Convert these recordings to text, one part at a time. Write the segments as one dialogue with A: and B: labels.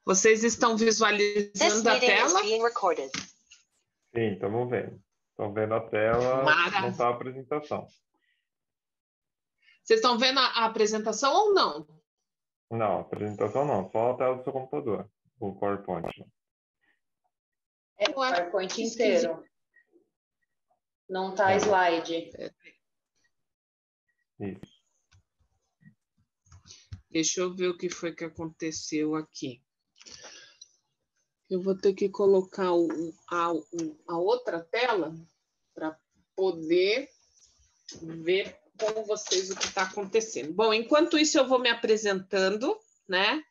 A: Vocês estão visualizando a tela?
B: Sim, estamos vendo. Estão vendo a tela,
A: Maravilha.
B: não está a apresentação.
A: Vocês estão vendo a apresentação ou não?
B: Não, apresentação não, só a tela do seu computador, o PowerPoint.
C: É o PowerPoint inteiro. Não está slide.
B: Isso.
A: Deixa eu ver o que foi que aconteceu aqui. Eu vou ter que colocar a outra tela para poder ver com vocês o que está acontecendo. Bom, enquanto isso eu vou me apresentando, né?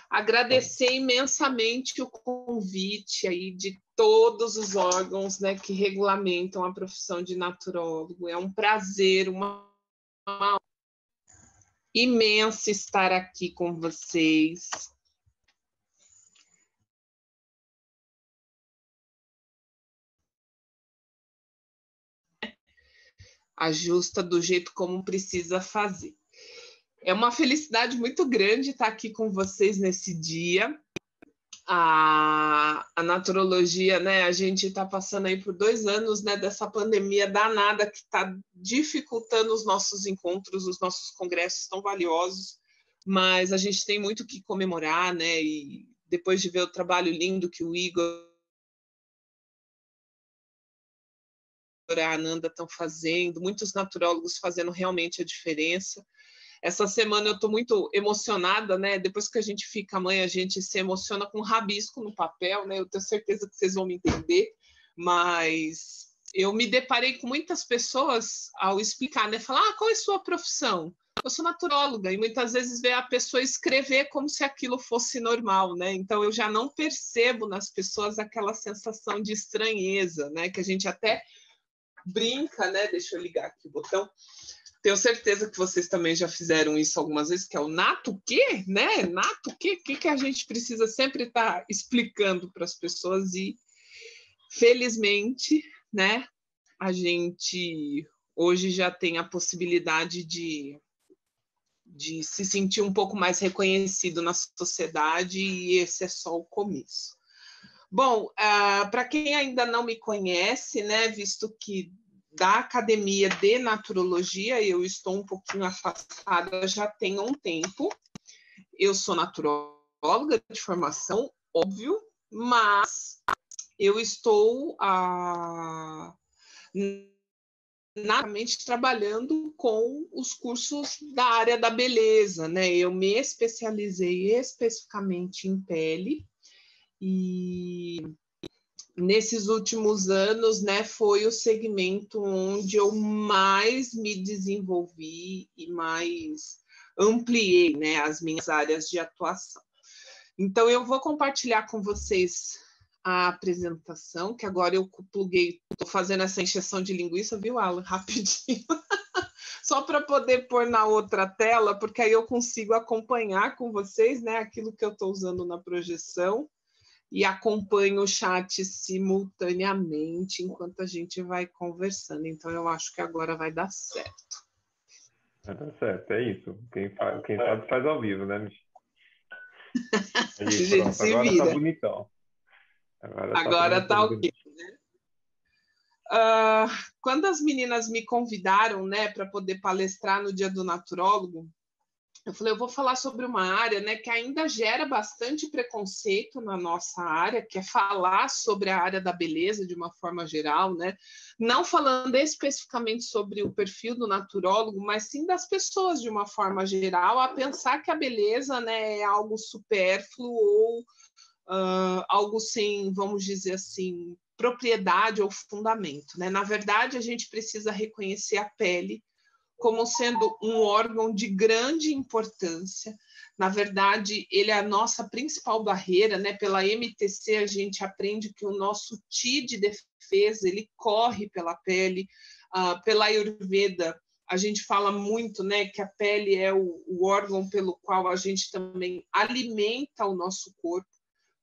A: Agradecer imensamente o convite aí de todos os órgãos, né, que regulamentam a profissão de naturólogo. É um prazer, uma imensa estar aqui com vocês. Ajusta do jeito como precisa fazer. É uma felicidade muito grande estar aqui com vocês nesse dia. A naturologia, né? A gente está passando aí por 2 anos, né, dessa pandemia danada que está dificultando os nossos encontros, os nossos congressos tão valiosos, mas a gente tem muito que comemorar, né? E depois de ver o trabalho lindo que o Igor e a Ananda estão fazendo, muitos naturólogos fazendo realmente a diferença. Essa semana eu estou muito emocionada, né? Depois que a gente fica mãe, a gente se emociona com um rabisco no papel, né? Eu tenho certeza que vocês vão me entender, mas eu me deparei com muitas pessoas ao explicar, né? Falar, qual é a sua profissão? Eu sou naturóloga, e muitas vezes vê a pessoa escrever como se aquilo fosse normal, né? Então eu já não percebo nas pessoas aquela sensação de estranheza, né? Que a gente até brinca, né? Deixa eu ligar aqui o botão. Tenho certeza que vocês também já fizeram isso algumas vezes, que é o nato o quê, né? Nato o quê? O que a gente precisa sempre estar explicando para as pessoas e, felizmente, né? A gente hoje já tem a possibilidade de se sentir um pouco mais reconhecido na sociedade e esse é só o começo. Bom, para quem ainda não me conhece, né, visto que da Academia de Naturologia eu estou um pouquinho afastada já tem um tempo, eu sou naturóloga de formação, óbvio, mas eu estou naturalmente trabalhando com os cursos da área da beleza, né? Eu me especializei especificamente em pele, e nesses últimos anos, né, foi o segmento onde eu mais me desenvolvi e mais ampliei, né, as minhas áreas de atuação. Então, eu vou compartilhar com vocês a apresentação, que agora eu pluguei, estou fazendo essa encheção de linguiça, viu, Alan? Rapidinho. Só para poder pôr na outra tela, porque aí eu consigo acompanhar com vocês, né, aquilo que eu estou usando na projeção. E acompanho o chat simultaneamente enquanto a gente vai conversando. Então, eu acho que agora vai dar certo.
B: Vai dar certo, é isso. Quem sabe faz ao vivo, né, Michel? Aí, pronto, agora tá bonitão.
A: Agora tá ok, né? Quando as meninas me convidaram, né, para poder palestrar no Dia do Naturólogo, eu falei, eu vou falar sobre uma área, né, que ainda gera bastante preconceito na nossa área, que é falar sobre a área da beleza de uma forma geral, né? Não falando especificamente sobre o perfil do naturólogo, mas sim das pessoas de uma forma geral, a pensar que a beleza, né, é algo supérfluo ou algo sem, vamos dizer assim, propriedade ou fundamento, né? Na verdade, a gente precisa reconhecer a pele como sendo um órgão de grande importância. Na verdade, ele é a nossa principal barreira, né? Pela MTC, a gente aprende que o nosso Ti de defesa, ele corre pela pele. Pela Ayurveda, a gente fala muito, né, que a pele é o órgão pelo qual a gente também alimenta o nosso corpo.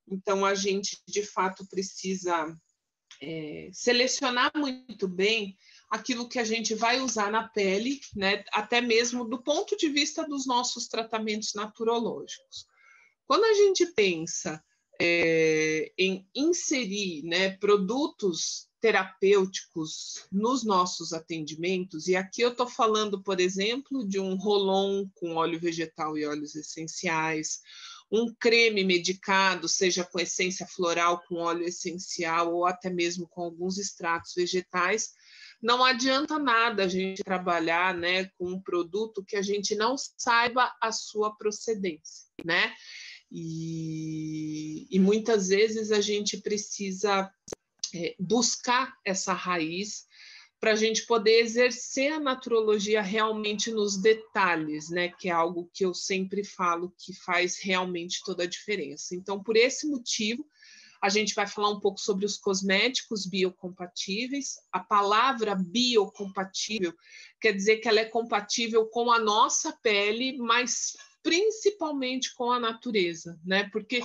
A: Então, a gente, de fato, precisa selecionar muito bem aquilo que a gente vai usar na pele, né, até mesmo do ponto de vista dos nossos tratamentos naturológicos. Quando a gente pensa em inserir, né, produtos terapêuticos nos nossos atendimentos, e aqui eu estou falando, por exemplo, de um Rolon com óleo vegetal e óleos essenciais, um creme medicado, seja com essência floral, com óleo essencial, ou até mesmo com alguns extratos vegetais, não adianta nada a gente trabalhar, né, com um produto que a gente não saiba a sua procedência, né? E muitas vezes a gente precisa buscar essa raiz para a gente poder exercer a naturologia realmente nos detalhes, né? Que é algo que eu sempre falo que faz realmente toda a diferença. Então, por esse motivo, a gente vai falar um pouco sobre os cosméticos biocompatíveis. A palavra biocompatível quer dizer que ela é compatível com a nossa pele, mas principalmente com a natureza, né? Porque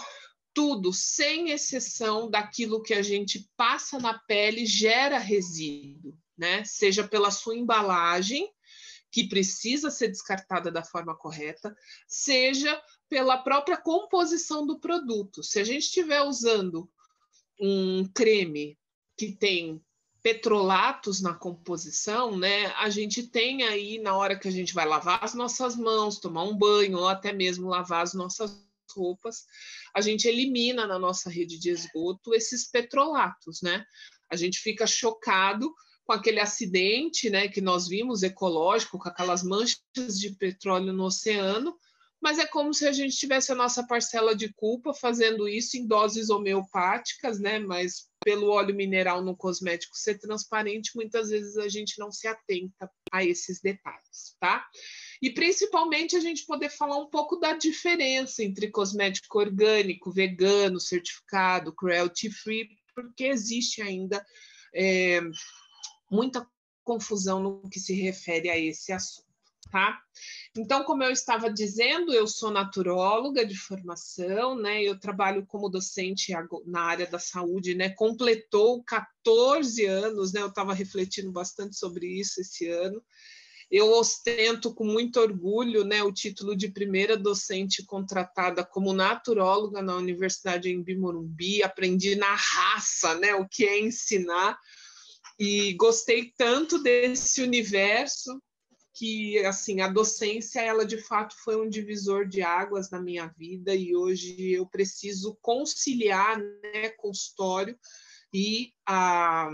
A: tudo, sem exceção daquilo que a gente passa na pele, gera resíduo, né? Seja pela sua embalagem, que precisa ser descartada da forma correta, seja pela própria composição do produto. Se a gente estiver usando um creme que tem petrolatos na composição, né? A gente tem aí, na hora que a gente vai lavar as nossas mãos, tomar um banho, ou até mesmo lavar as nossas roupas, a gente elimina na nossa rede de esgoto esses petrolatos, né? A gente fica chocado com aquele acidente, né, que nós vimos ecológico, com aquelas manchas de petróleo no oceano, mas é como se a gente tivesse a nossa parcela de culpa fazendo isso em doses homeopáticas, né? Mas pelo óleo mineral no cosmético ser transparente, muitas vezes a gente não se atenta a esses detalhes, tá? E principalmente a gente poder falar um pouco da diferença entre cosmético orgânico, vegano, certificado, cruelty free, porque existe ainda muita confusão no que se refere a esse assunto. Tá? Então, como eu estava dizendo, eu sou naturóloga de formação, né? Eu trabalho como docente na área da saúde, né? Completou 14 anos, né? Eu estava refletindo bastante sobre isso esse ano. Eu ostento com muito orgulho, né, o título de primeira docente contratada como naturóloga na Universidade Anhembi Morumbi. Aprendi na raça, né, o que é ensinar. E gostei tanto desse universo que, assim, a docência, ela de fato foi um divisor de águas na minha vida, e hoje eu preciso conciliar, né, consultório e a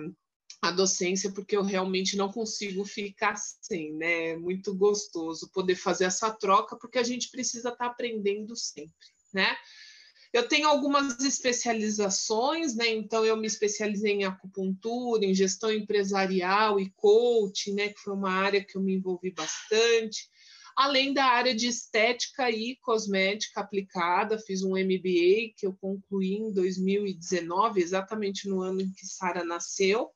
A: docência, porque eu realmente não consigo ficar sem, né? É muito gostoso poder fazer essa troca, porque a gente precisa estar aprendendo sempre, né? Eu tenho algumas especializações, né? Então, eu me especializei em acupuntura, em gestão empresarial e coaching, né? Que foi uma área que eu me envolvi bastante. Além da área de estética e cosmética aplicada, fiz um MBA que eu concluí em 2019, exatamente no ano em que Sara nasceu.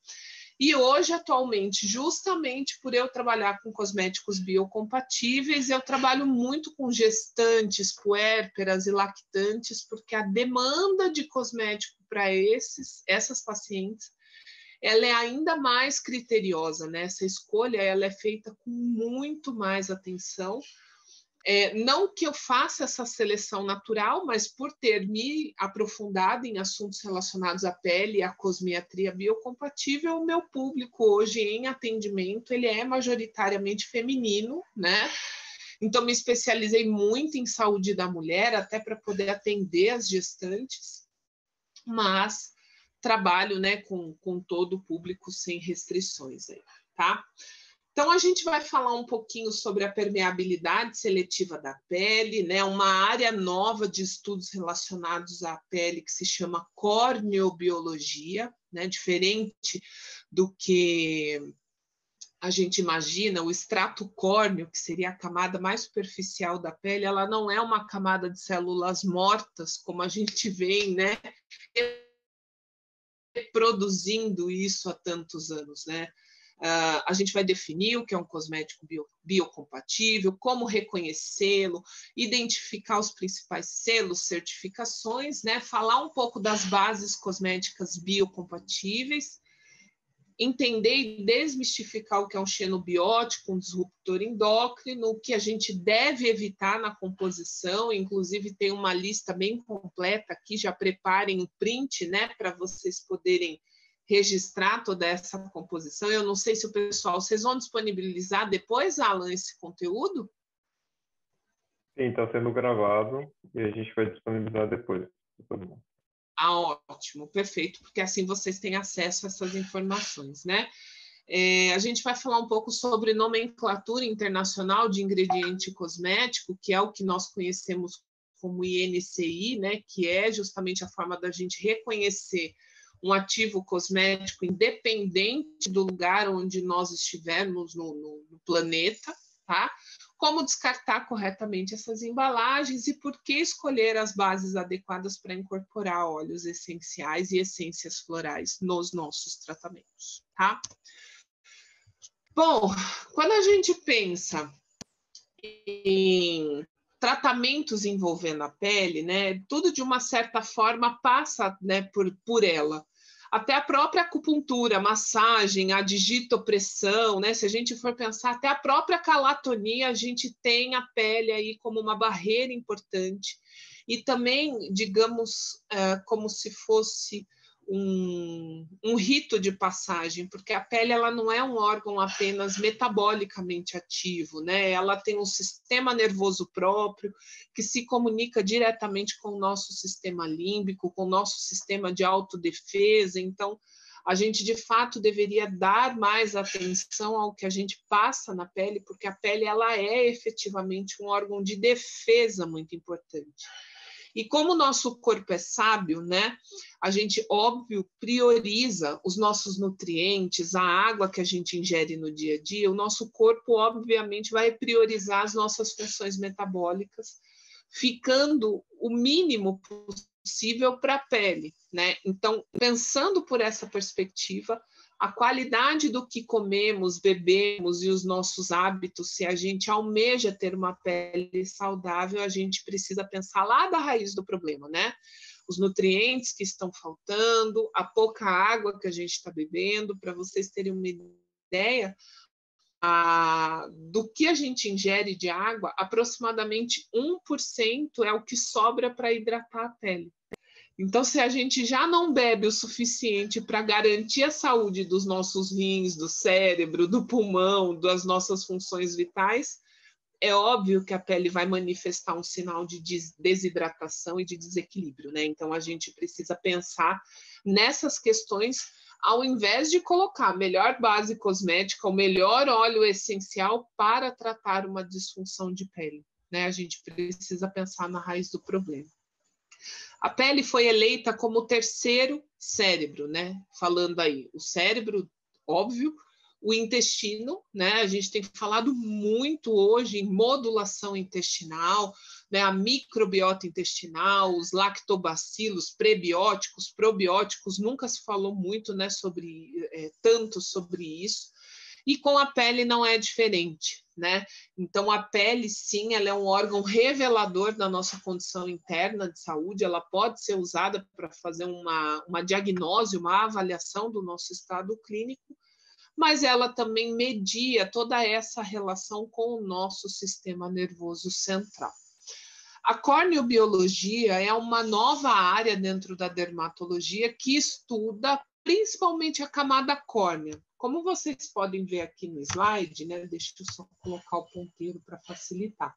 A: E hoje, atualmente, justamente por eu trabalhar com cosméticos biocompatíveis, eu trabalho muito com gestantes, puérperas e lactantes, porque a demanda de cosmético para essas pacientes, ela é ainda mais criteriosa, né? Essa escolha ela é feita com muito mais atenção. Não que eu faça essa seleção natural, mas por ter me aprofundado em assuntos relacionados à pele e à cosmetria biocompatível, o meu público hoje em atendimento ele é majoritariamente feminino, né? Então, me especializei muito em saúde da mulher, até para poder atender as gestantes, mas trabalho, né, com todo o público sem restrições aí, tá? Então, a gente vai falar um pouquinho sobre a permeabilidade seletiva da pele, né? Uma área nova de estudos relacionados à pele que se chama corneobiologia, né? Diferente do que a gente imagina, o extrato córneo, que seria a camada mais superficial da pele, ela não é uma camada de células mortas, como a gente vê, né? Reproduzindo isso há tantos anos, né? A gente vai definir o que é um cosmético biocompatível, como reconhecê-lo, identificar os principais selos, certificações, né? Falar um pouco das bases cosméticas biocompatíveis entender e desmistificar o que é um xenobiótico, um disruptor endócrino, o que a gente deve evitar na composição, inclusive tem uma lista bem completa aqui, já preparem o print, né, para vocês poderem registrar toda essa composição. Eu não sei se o pessoal, vocês vão disponibilizar depois, Alan, esse conteúdo?
B: Sim, está sendo gravado e a gente vai disponibilizar depois.
A: Ah, ótimo, perfeito, porque assim vocês têm acesso a essas informações, né? A gente vai falar um pouco sobre nomenclatura internacional de ingrediente cosmético, que é o que nós conhecemos como INCI, né? Que é justamente a forma da gente reconhecer um ativo cosmético independente do lugar onde nós estivermos no planeta, tá? Como descartar corretamente essas embalagens e por que escolher as bases adequadas para incorporar óleos essenciais e essências florais nos nossos tratamentos, tá? Bom, quando a gente pensa em tratamentos envolvendo a pele, né, tudo de uma certa forma passa, né, por ela. Até a própria acupuntura, massagem, a digitopressão, né? Se a gente for pensar, até a própria calatonia, a gente tem a pele aí como uma barreira importante. E também, digamos, como se fosse um rito de passagem, porque a pele ela não é um órgão apenas metabolicamente ativo, né? Ela tem um sistema nervoso próprio que se comunica diretamente com o nosso sistema límbico, com o nosso sistema de autodefesa. Então, a gente de fato deveria dar mais atenção ao que a gente passa na pele, porque a pele ela é efetivamente um órgão de defesa muito importante. E como o nosso corpo é sábio, né? A gente, óbvio, prioriza os nossos nutrientes, a água que a gente ingere no dia a dia. O nosso corpo, obviamente, vai priorizar as nossas funções metabólicas, ficando o mínimo possível para a pele, né? Então, pensando por essa perspectiva, a qualidade do que comemos, bebemos e os nossos hábitos, se a gente almeja ter uma pele saudável, a gente precisa pensar lá da raiz do problema, né? Os nutrientes que estão faltando, a pouca água que a gente está bebendo. Para vocês terem uma ideia, do que a gente ingere de água, aproximadamente 1% é o que sobra para hidratar a pele. Então, se a gente já não bebe o suficiente para garantir a saúde dos nossos rins, do cérebro, do pulmão, das nossas funções vitais, é óbvio que a pele vai manifestar um sinal de desidratação e de desequilíbrio, né? Então, a gente precisa pensar nessas questões ao invés de colocar a melhor base cosmética, o melhor óleo essencial para tratar uma disfunção de pele, né? A gente precisa pensar na raiz do problema. A pele foi eleita como o terceiro cérebro, né? Falando aí, o cérebro, óbvio, o intestino, né? A gente tem falado muito hoje em modulação intestinal, né? A microbiota intestinal, os lactobacilos, prebióticos, probióticos, nunca se falou muito, né, tanto sobre isso. E com a pele não é diferente, né? Então, a pele, sim, ela é um órgão revelador da nossa condição interna de saúde, ela pode ser usada para fazer uma diagnose, uma avaliação do nosso estado clínico, mas ela também media toda essa relação com o nosso sistema nervoso central. A corneobiologia é uma nova área dentro da dermatologia que estuda principalmente a camada córnea. Como vocês podem ver aqui no slide, né? Deixa eu só colocar o ponteiro para facilitar.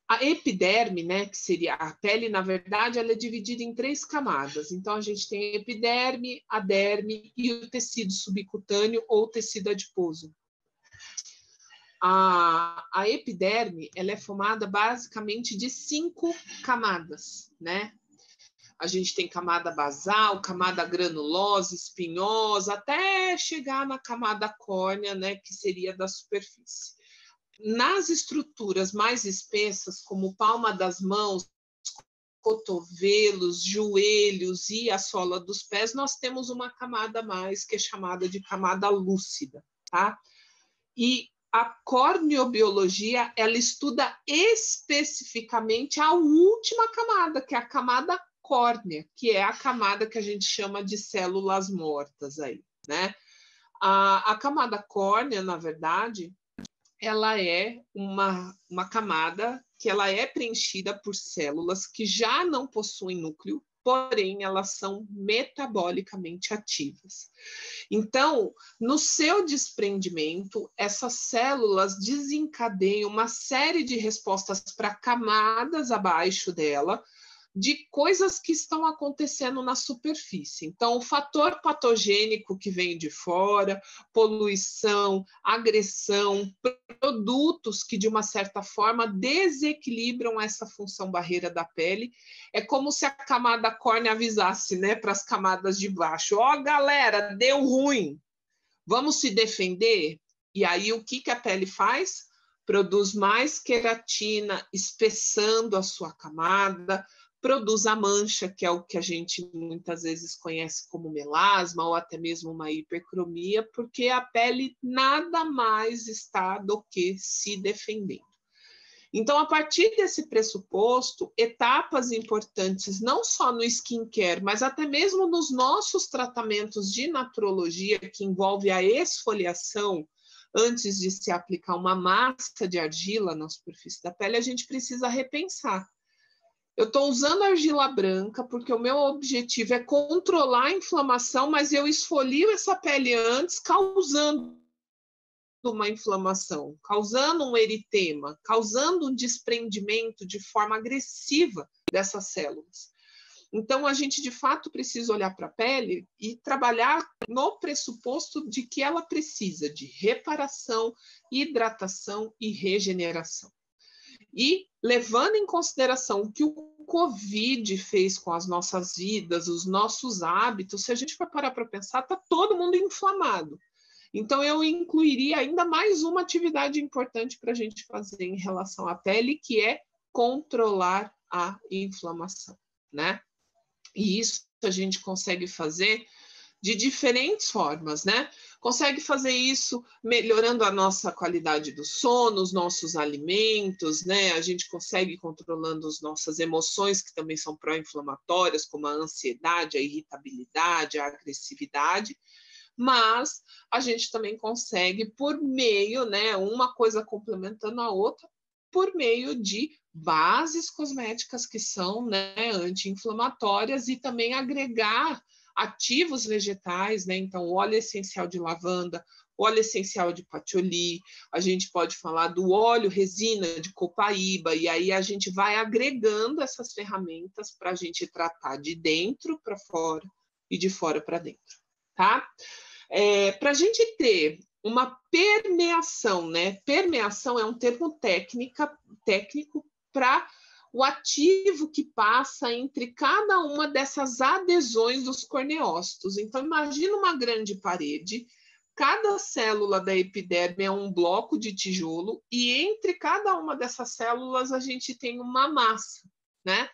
A: A epiderme, né, que seria a pele, na verdade, ela é dividida em 3 camadas. Então, a gente tem a epiderme, a derme e o tecido subcutâneo ou tecido adiposo. A epiderme, ela é formada basicamente de 5 camadas, né? A gente tem camada basal, camada granulosa, espinhosa, até chegar na camada córnea, né, que seria da superfície. Nas estruturas mais espessas, como palma das mãos, cotovelos, joelhos e a sola dos pés, nós temos uma camada a mais, que é chamada de camada lúcida, tá? E a corneobiologia, ela estuda especificamente a última camada, que é a camada córnea, que é a camada que a gente chama de células mortas aí, né? A camada córnea, na verdade, ela é uma camada que ela é preenchida por células que já não possuem núcleo, porém elas são metabolicamente ativas. Então, no seu desprendimento, essas células desencadeiam uma série de respostas para camadas abaixo dela, de coisas que estão acontecendo na superfície. Então, o fator patogênico que vem de fora, poluição, agressão, produtos que, de uma certa forma, desequilibram essa função barreira da pele. É como se a camada córnea avisasse, né, para as camadas de baixo: ó, galera, deu ruim, vamos se defender? E aí, o que a pele faz? Produz mais queratina, espessando a sua camada, produz a mancha, que é o que a gente muitas vezes conhece como melasma ou até mesmo uma hipercromia, porque a pele nada mais está do que se defendendo. Então, a partir desse pressuposto, etapas importantes não só no skincare, mas até mesmo nos nossos tratamentos de naturologia, que envolve a esfoliação, antes de se aplicar uma massa de argila na superfície da pele, a gente precisa repensar. Eu estou usando argila branca porque o meu objetivo é controlar a inflamação, mas eu esfolio essa pele antes, causando uma inflamação, causando um eritema, causando um desprendimento de forma agressiva dessas células. Então, a gente, de fato, precisa olhar para a pele e trabalhar no pressuposto de que ela precisa de reparação, hidratação e regeneração. E levando em consideração o que o Covid fez com as nossas vidas, os nossos hábitos, se a gente for parar para pensar, está todo mundo inflamado. Então, eu incluiria ainda mais uma atividade importante para a gente fazer em relação à pele, que é controlar a inflamação, né? E isso a gente consegue fazer de diferentes formas, né? Consegue fazer isso melhorando a nossa qualidade do sono, os nossos alimentos, né? A gente consegue controlando as nossas emoções, que também são pró-inflamatórias, como a ansiedade, a irritabilidade, a agressividade, mas a gente também consegue por meio, né? Uma coisa complementando a outra, por meio de bases cosméticas que são, né, anti-inflamatórias e também agregar ativos vegetais, né? Então, óleo essencial de lavanda, óleo essencial de patchouli, a gente pode falar do óleo resina de copaíba, e aí a gente vai agregando essas ferramentas para a gente tratar de dentro para fora e de fora para dentro, tá? Para a gente ter uma permeação, né? Permeação é um termo técnico para o ativo que passa entre cada uma dessas adesões dos corneócitos. Então, imagina uma grande parede, cada célula da epiderme é um bloco de tijolo, e entre cada uma dessas células a gente tem uma massa, né?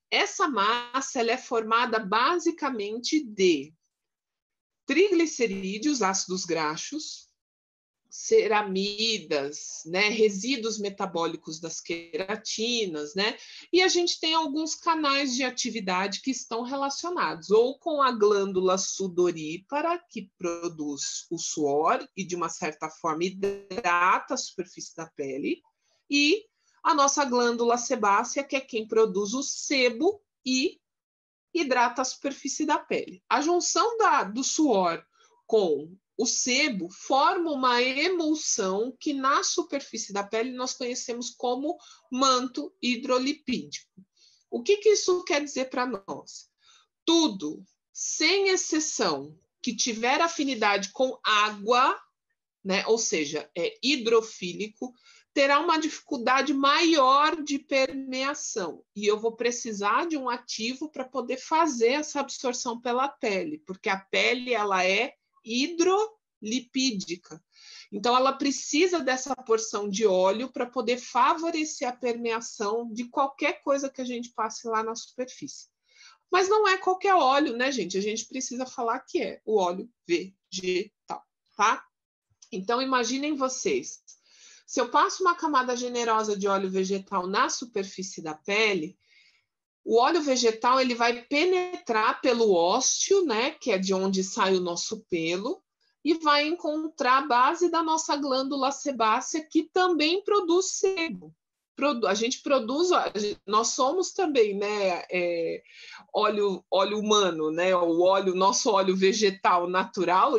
A: Essa massa ela é formada basicamente de triglicerídeos, ácidos graxos, ceramidas, né, resíduos metabólicos das queratinas, né? E a gente tem alguns canais de atividade que estão relacionados ou com a glândula sudorípara, que produz o suor e, de uma certa forma, hidrata a superfície da pele, e a nossa glândula sebácea, que é quem produz o sebo e hidrata a superfície da pele. A junção do suor com o sebo forma uma emulsão que na superfície da pele nós conhecemos como manto hidrolipídico. O que isso quer dizer para nós? Tudo, sem exceção, que tiver afinidade com água, né, ou seja, é hidrofílico, terá uma dificuldade maior de permeação. E eu vou precisar de um ativo para poder fazer essa absorção pela pele, porque a pele ela é hidrolipídica. Então, ela precisa dessa porção de óleo para poder favorecer a permeação de qualquer coisa que a gente passe lá na superfície. Mas não é qualquer óleo, né, gente? A gente precisa falar que é o óleo vegetal, tá? Então, imaginem vocês, se eu passo uma camada generosa de óleo vegetal na superfície da pele, O óleo vegetal ele vai penetrar pelo ósteo, né, que é de onde sai o nosso pelo, e vai encontrar a base da nossa glândula sebácea, que também produz sebo. A gente produz, nós somos também, né, óleo humano, né, nosso óleo vegetal natural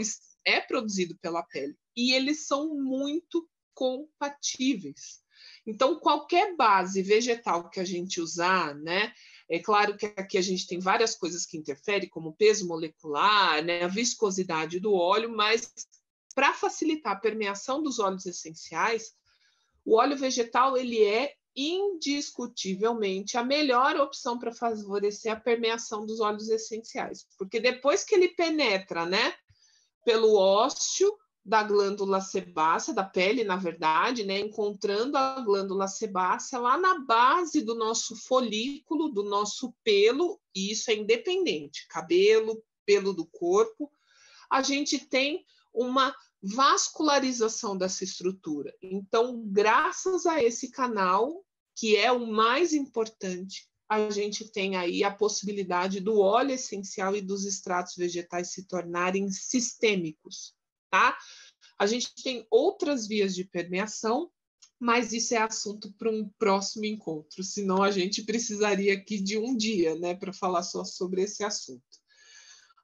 A: é produzido pela pele. E eles são muito compatíveis. Então, qualquer base vegetal que a gente usar, né, é claro que aqui a gente tem várias coisas que interferem, como o peso molecular, né, a viscosidade do óleo, mas para facilitar a permeação dos óleos essenciais, o óleo vegetal ele é indiscutivelmente a melhor opção para favorecer a permeação dos óleos essenciais, porque depois que ele penetra, né, pelo ósteo da glândula sebácea, da pele, na verdade, né, encontrando a glândula sebácea lá na base do nosso folículo, do nosso pelo, e isso é independente, cabelo, pelo do corpo, a gente tem uma vascularização dessa estrutura. Então, graças a esse canal, que é o mais importante, a gente tem aí a possibilidade do óleo essencial e dos extratos vegetais se tornarem sistêmicos, tá? A gente tem outras vias de permeação, mas isso é assunto para um próximo encontro, senão a gente precisaria aqui de um dia, né, para falar só sobre esse assunto.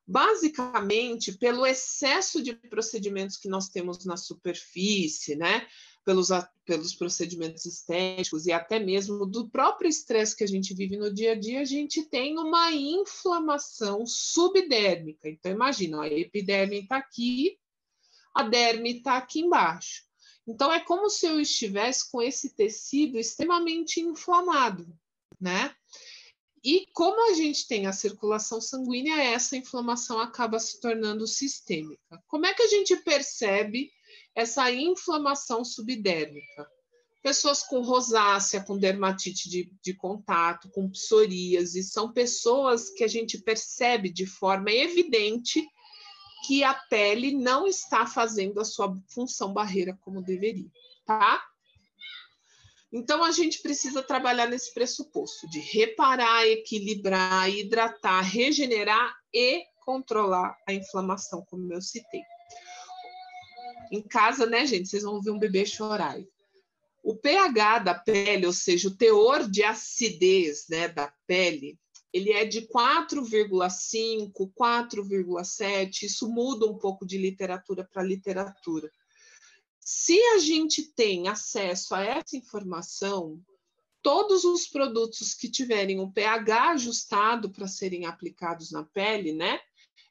A: Basicamente, pelo excesso de procedimentos que nós temos na superfície, né, pelos procedimentos estéticos e até mesmo do próprio estresse que a gente vive no dia a dia, a gente tem uma inflamação subdérmica. Então, imagina, a epiderme está aqui, a derme está aqui embaixo. Então, é como se eu estivesse com esse tecido extremamente inflamado, né? E como a gente tem a circulação sanguínea, essa inflamação acaba se tornando sistêmica. Como é que a gente percebe essa inflamação subdérmica? Pessoas com rosácea, com dermatite de contato, com psoríase, são pessoas que a gente percebe de forma evidente que a pele não está fazendo a sua função barreira como deveria, tá? Então, a gente precisa trabalhar nesse pressuposto de reparar, equilibrar, hidratar, regenerar e controlar a inflamação, como eu citei. Em casa, né, gente, vocês vão ver um bebê chorar. O pH da pele, ou seja, o teor de acidez, né, da pele, ele é de 4,5, 4,7, isso muda um pouco de literatura para literatura. Se a gente tem acesso a essa informação, todos os produtos que tiverem um pH ajustado para serem aplicados na pele, né,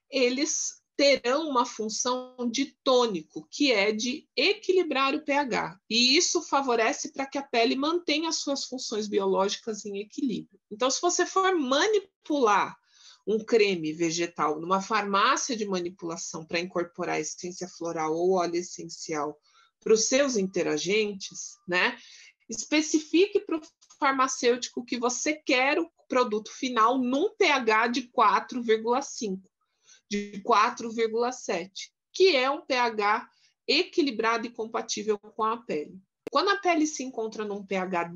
A: eles terão uma função de tônico, que é de equilibrar o pH. E isso favorece para que a pele mantenha as suas funções biológicas em equilíbrio. Então, se você for manipular um creme vegetal numa farmácia de manipulação para incorporar essência floral ou óleo essencial para os seus interagentes, né? Especifique para o farmacêutico que você quer o produto final num pH de 4,5, de 4,7, que é um pH equilibrado e compatível com a pele. Quando a pele se encontra num pH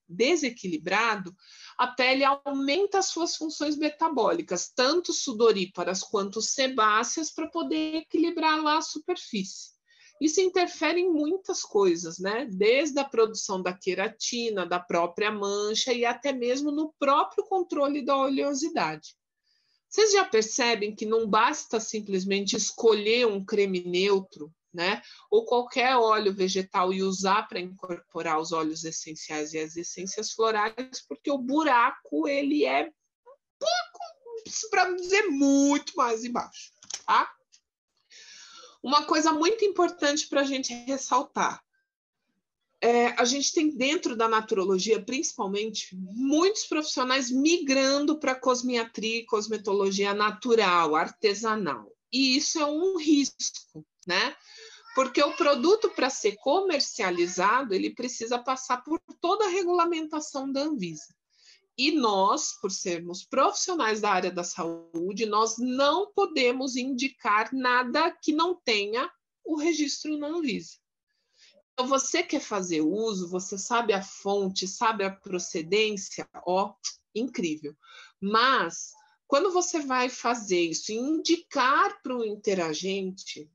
A: desequilibrado, a pele aumenta as suas funções metabólicas, tanto sudoríparas quanto sebáceas, para poder equilibrar lá a superfície. Isso interfere em muitas coisas, né? Desde a produção da queratina, da própria mancha e até mesmo no próprio controle da oleosidade. Vocês já percebem que não basta simplesmente escolher um creme neutro, né? Ou qualquer óleo vegetal e usar para incorporar os óleos essenciais e as essências florais, porque o buraco ele é pouco, para dizer muito mais embaixo, tá? Uma coisa muito importante para a gente ressaltar. A gente tem dentro da naturologia, principalmente, muitos profissionais migrando para cosmiatria e cosmetologia natural, artesanal. E isso é um risco, né? Porque o produto, para ser comercializado, ele precisa passar por toda a regulamentação da Anvisa. E nós, por sermos profissionais da área da saúde, nós não podemos indicar nada que não tenha o registro na Anvisa. você quer fazer uso, você sabe a fonte, sabe a procedência, ó, incrível. Mas, quando você vai fazer isso, indicar para o interagente,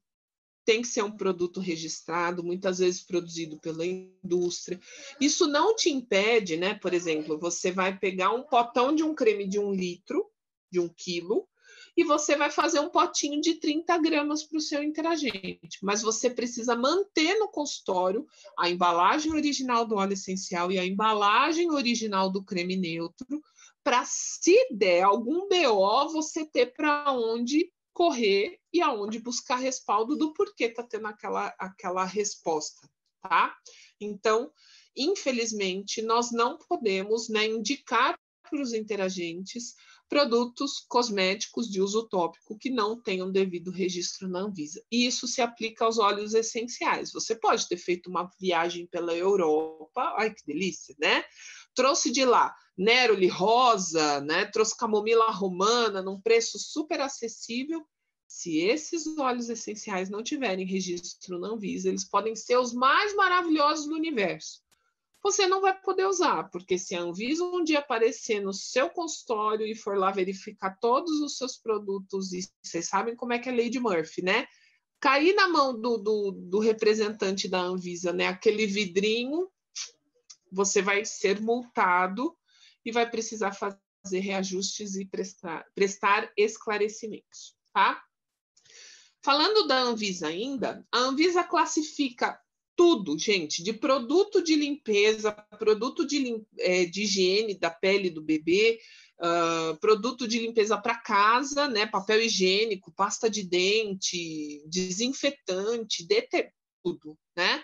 A: tem que ser um produto registrado, muitas vezes produzido pela indústria. Isso não te impede, né? Por exemplo, você vai pegar um potão de um creme de 1 litro, de 1 quilo, e você vai fazer um potinho de 30 gramas para o seu interagente. Mas você precisa manter no consultório a embalagem original do óleo essencial e a embalagem original do creme neutro, para, se der algum BO, você ter para onde correr e aonde buscar respaldo do porquê está tendo aquela resposta, tá? Então, infelizmente, nós não podemos, né, indicar para os interagentes produtos cosméticos de uso tópico que não tenham devido registro na Anvisa. E isso se aplica aos óleos essenciais. Você pode ter feito uma viagem pela Europa, ai que delícia, né? Trouxe de lá Neroli rosa, né? Trouxe camomila romana num preço super acessível. Se esses óleos essenciais não tiverem registro na Anvisa, eles podem ser os mais maravilhosos do universo. Você não vai poder usar, porque se a Anvisa um dia aparecer no seu consultório e for lá verificar todos os seus produtos, e vocês sabem como é que é Lady Murphy, né? Cair na mão do representante da Anvisa, né? Aquele vidrinho, você vai ser multado e vai precisar fazer reajustes e prestar esclarecimentos, tá? Falando da Anvisa ainda, a Anvisa classifica tudo, gente, de produto de limpeza, produto de higiene da pele do bebê, produto de limpeza para casa, né, papel higiênico, pasta de dente, desinfetante, tudo, né?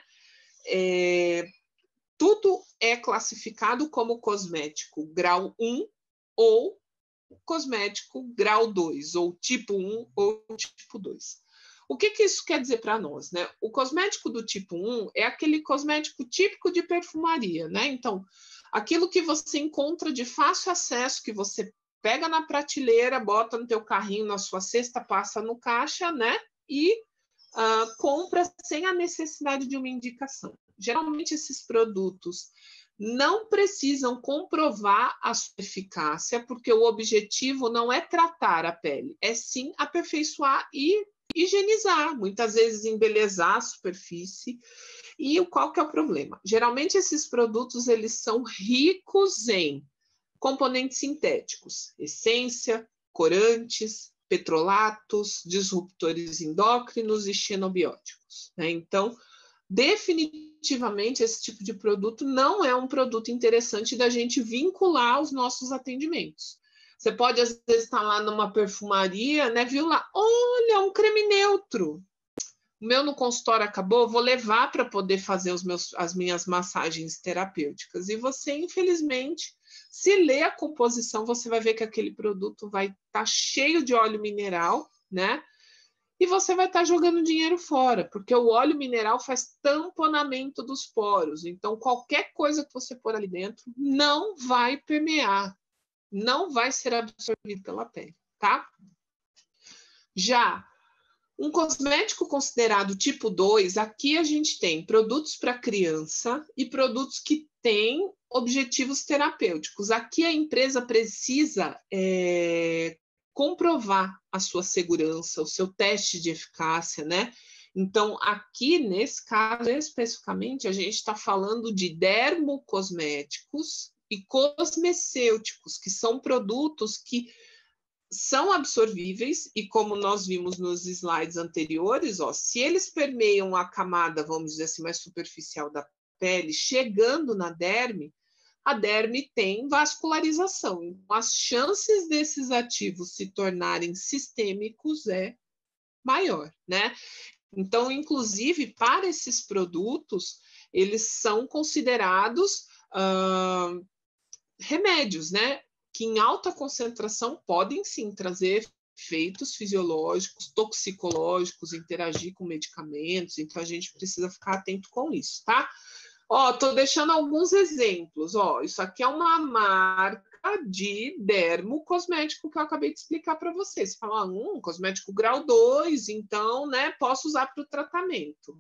A: Tudo é classificado como cosmético grau 1 ou cosmético grau 2, ou tipo 1 ou tipo 2. O que isso quer dizer para nós, né? O cosmético do tipo 1 é aquele cosmético típico de perfumaria, né? Então, aquilo que você encontra de fácil acesso, que você pega na prateleira, bota no teu carrinho, na sua cesta, passa no caixa, né? E compra sem a necessidade de uma indicação. Geralmente, esses produtos não precisam comprovar a sua eficácia, porque o objetivo não é tratar a pele, é sim aperfeiçoar e higienizar, muitas vezes embelezar a superfície. E qual que é o problema? Geralmente esses produtos eles são ricos em componentes sintéticos, essência, corantes, petrolatos, disruptores endócrinos e xenobióticos, né? Então, definitivamente esse tipo de produto não é um produto interessante da gente vincular aos nossos atendimentos. Você pode, às vezes, estar lá numa perfumaria, né? Viu lá, olha, um creme neutro. O meu no consultório acabou, vou levar para poder fazer as minhas massagens terapêuticas. E você, infelizmente, se ler a composição, você vai ver que aquele produto vai estar cheio de óleo mineral, né? E você vai estar jogando dinheiro fora, porque o óleo mineral faz tamponamento dos poros. Então, qualquer coisa que você pôr ali dentro não vai permear, não vai ser absorvido pela pele, tá? Já um cosmético considerado tipo 2, aqui a gente tem produtos para criança e produtos que têm objetivos terapêuticos. Aqui a empresa precisa comprovar a sua segurança, o seu teste de eficácia, né? Então, aqui, nesse caso, especificamente, a gente está falando de dermocosméticos e cosmecêuticos, que são produtos que são absorvíveis e, como nós vimos nos slides anteriores, ó, se eles permeiam a camada, vamos dizer assim, mais superficial da pele, chegando na derme, a derme tem vascularização. Então, as chances desses ativos se tornarem sistêmicos é maior, né? Então, inclusive, para esses produtos, eles são considerados remédios, né? Que em alta concentração podem sim trazer efeitos fisiológicos, toxicológicos, interagir com medicamentos, então a gente precisa ficar atento com isso, tá? Ó, tô deixando alguns exemplos, ó, isso aqui é uma marca de dermocosmético que eu acabei de explicar para vocês. Você fala, cosmético grau 2, então, né, posso usar para o tratamento.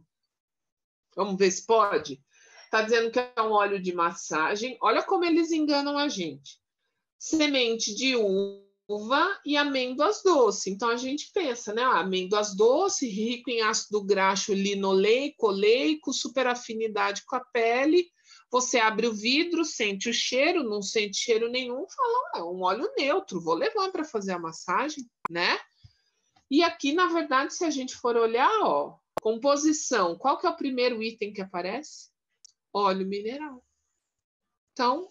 A: Vamos ver se pode? Está dizendo que é um óleo de massagem. Olha como eles enganam a gente. Semente de uva e amêndoas doces. Então, a gente pensa, né? Amêndoas doces, rico em ácido graxo linoleico, oleico, super afinidade com a pele. Você abre o vidro, sente o cheiro, não sente cheiro nenhum, fala, é um óleo neutro, vou levar para fazer a massagem, né? E aqui, na verdade, se a gente for olhar, ó, composição, qual que é o primeiro item que aparece? Óleo mineral. Então,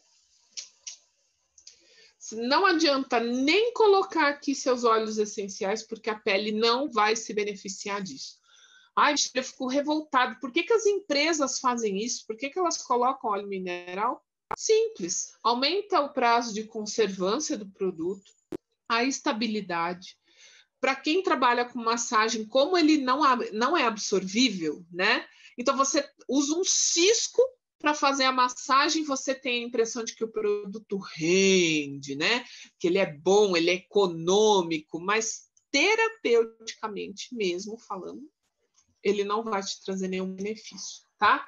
A: não adianta nem colocar aqui seus óleos essenciais, porque a pele não vai se beneficiar disso. Ai, eu fico revoltado. Por que que as empresas fazem isso? Por que que elas colocam óleo mineral? Simples. Aumenta o prazo de conservância do produto, a estabilidade. Para quem trabalha com massagem, como ele não é absorvível, né? Então, você usa um cisco para fazer a massagem, você tem a impressão de que o produto rende, né? Que ele é bom, ele é econômico, mas terapeuticamente mesmo falando, ele não vai te trazer nenhum benefício, tá?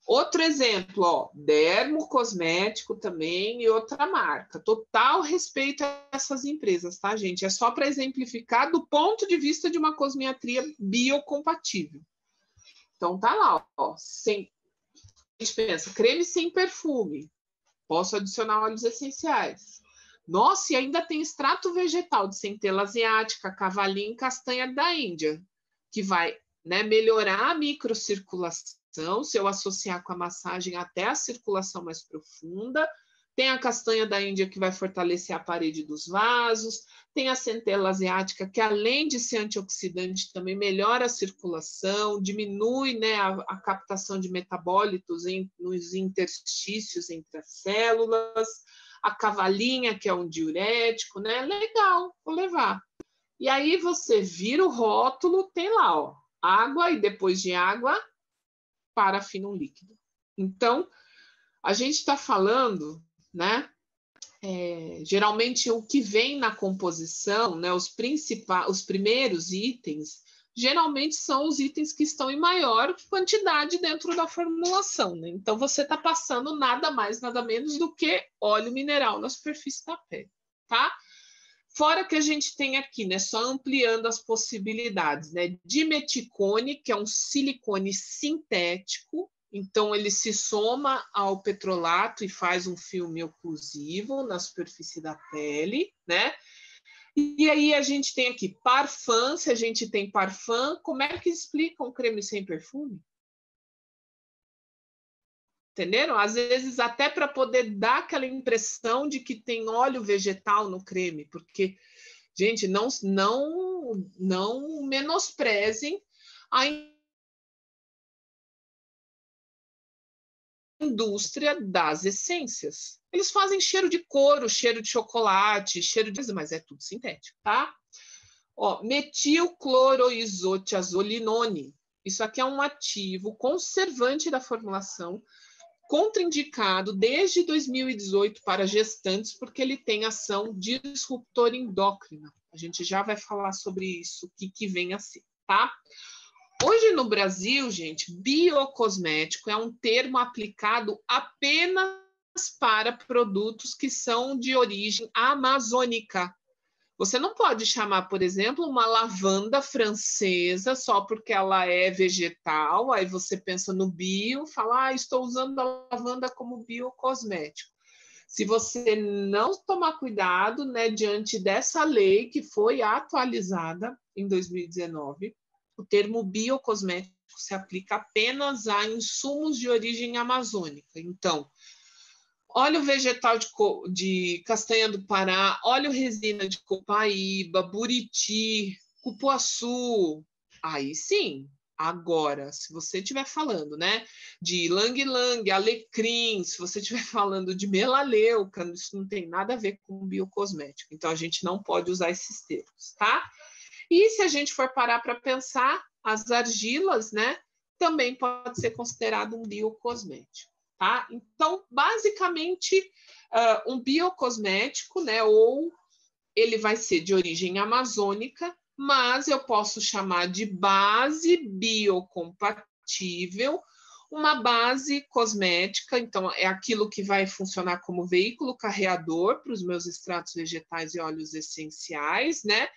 A: Outro exemplo, ó, dermocosmético também e outra marca. Total respeito a essas empresas, tá, gente? É só para exemplificar do ponto de vista de uma cosmetria biocompatível. Então, tá lá, ó. A gente pensa, creme sem perfume. Posso adicionar óleos essenciais. Nossa, e ainda tem extrato vegetal de centela asiática, cavalinho e castanha da Índia, que vai, né, melhorar a microcirculação, se eu associar com a massagem até a circulação mais profunda. Tem a castanha da Índia, que vai fortalecer a parede dos vasos. Tem a centela asiática, que além de ser antioxidante, também melhora a circulação, diminui, né, a captação de metabólitos nos interstícios entre as células. A cavalinha, que é um diurético, né? Legal, vou levar. E aí você vira o rótulo, tem lá, ó, água e depois de água, parafina líquido. Então, a gente está falando, né? Geralmente o que vem na composição, né? Os primeiros itens, geralmente são os itens que estão em maior quantidade dentro da formulação, né? Então, você está passando nada mais, nada menos do que óleo mineral na superfície da pele, tá? Fora que a gente tem aqui, né, só ampliando as possibilidades, né, dimeticone, que é um silicone sintético, então ele se soma ao petrolato e faz um filme oclusivo na superfície da pele, né? E aí a gente tem aqui parfum, se a gente tem parfum, como é que explica um creme sem perfume? Entenderam? Às vezes até para poder dar aquela impressão de que tem óleo vegetal no creme, porque, gente, não menosprezem a indústria das essências. Eles fazem cheiro de couro, cheiro de chocolate, cheiro de... mas é tudo sintético, tá? Ó, metilcloroisotiazolinone. Isso aqui é um ativo conservante da formulação, contraindicado desde 2018 para gestantes, porque ele tem ação disruptor endócrina. A gente já vai falar sobre isso, o que vem a ser, tá? Hoje no Brasil, gente, biocosmético é um termo aplicado apenas para produtos que são de origem amazônica. Você não pode chamar, por exemplo, uma lavanda francesa só porque ela é vegetal, aí você pensa no bio, fala, estou usando a lavanda como biocosmético. Se você não tomar cuidado, né, diante dessa lei que foi atualizada em 2019, o termo biocosmético se aplica apenas a insumos de origem amazônica. Então, óleo vegetal de castanha do Pará, óleo resina de copaíba, buriti, cupuaçu. Aí sim, agora, se você estiver falando, né, de ylang-ylang, alecrim, se você estiver falando de melaleuca, isso não tem nada a ver com biocosmético. Então, a gente não pode usar esses termos, tá? E se a gente for parar para pensar, as argilas, né, também pode ser considerado um biocosmético. Tá? Então, basicamente, um biocosmético, né, ou ele vai ser de origem amazônica, mas eu posso chamar de base biocompatível uma base cosmética, então é aquilo que vai funcionar como veículo carreador para os meus extratos vegetais e óleos essenciais, né?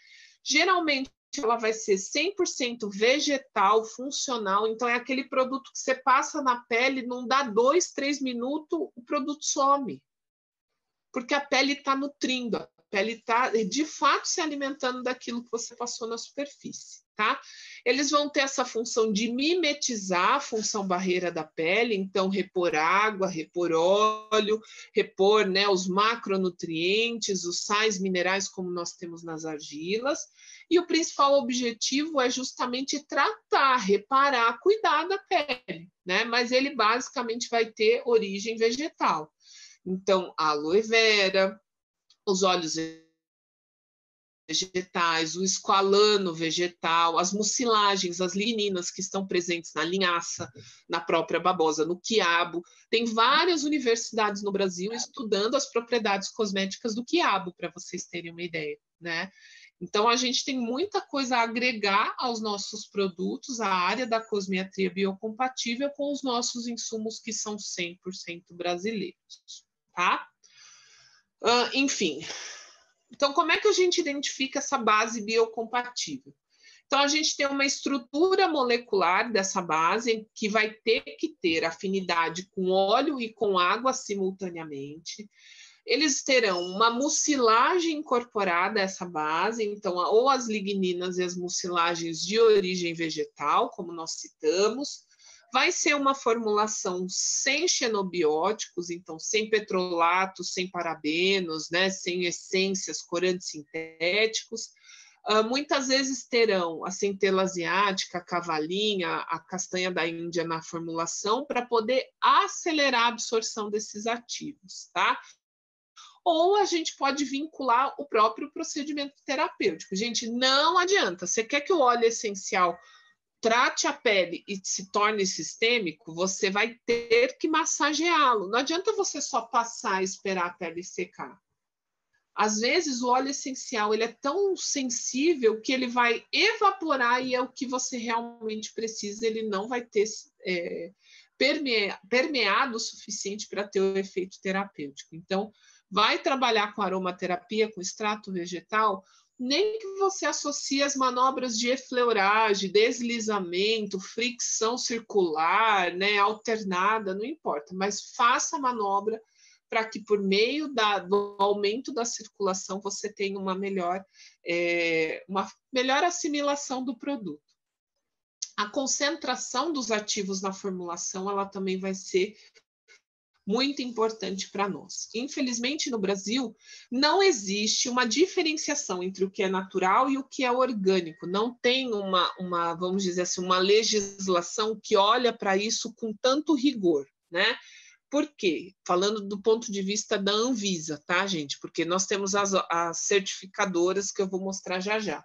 A: Geralmente ela vai ser 100% vegetal, funcional, então é aquele produto que você passa na pele, não dá 2, 3 minutos, o produto some. Porque a pele está nutrindo, a pele está, de fato, se alimentando daquilo que você passou na superfície, tá? Eles vão ter essa função de mimetizar a função barreira da pele, então repor água, repor óleo, repor, né, os macronutrientes, os sais minerais, como nós temos nas argilas, e o principal objetivo é justamente tratar, reparar, cuidar da pele, né? Mas ele basicamente vai ter origem vegetal. Então, a aloe vera, os óleos vegetais, o esqualano vegetal, as mucilagens, as ligninas que estão presentes na linhaça, na própria babosa, no quiabo. Tem várias universidades no Brasil estudando as propriedades cosméticas do quiabo, para vocês terem uma ideia, né? Então, a gente tem muita coisa a agregar aos nossos produtos, a área da cosmetria biocompatível com os nossos insumos que são 100% brasileiros. Tá? Enfim, então como é que a gente identifica essa base biocompatível? Então a gente tem uma estrutura molecular dessa base que vai ter que ter afinidade com óleo e com água simultaneamente. Eles terão uma mucilagem incorporada a essa base, então ou as ligninas e as mucilagens de origem vegetal, como nós citamos. Vai ser uma formulação sem xenobióticos, então sem petrolatos, sem parabenos, né, sem essências, corantes sintéticos. Muitas vezes terão a centela asiática, a cavalinha, a castanha da Índia na formulação para poder acelerar a absorção desses ativos, tá? Ou a gente pode vincular o próprio procedimento terapêutico. Gente, não adianta. Você quer que o óleo essencial trate a pele e se torne sistêmico, você vai ter que massageá-lo. Não adianta você só passar e esperar a pele secar. Às vezes, o óleo essencial ele é tão sensível que ele vai evaporar e é o que você realmente precisa, ele não vai ter permeado o suficiente para ter o efeito terapêutico. Então, vai trabalhar com aromaterapia, com extrato vegetal, nem que você associe as manobras de efleuragem, deslizamento, fricção circular, né, alternada, não importa, mas faça a manobra para que por meio do aumento da circulação você tenha uma melhor assimilação do produto. A concentração dos ativos na formulação, ela também vai ser muito importante para nós. Infelizmente, no Brasil, não existe uma diferenciação entre o que é natural e o que é orgânico. Não tem vamos dizer assim, uma legislação que olha para isso com tanto rigor, né? Por quê? Falando do ponto de vista da Anvisa, tá, gente? Porque nós temos as certificadoras que eu vou mostrar já já.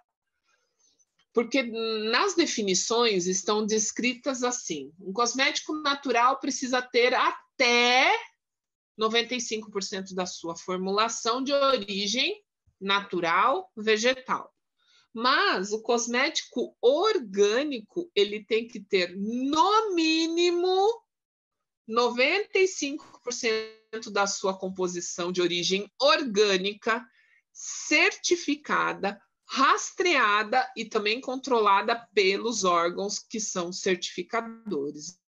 A: Porque nas definições estão descritas assim: um cosmético natural precisa ter até 95% da sua formulação de origem natural vegetal. Mas o cosmético orgânico, ele tem que ter no mínimo 95% da sua composição de origem orgânica certificada, rastreada e também controlada pelos órgãos que são certificadores.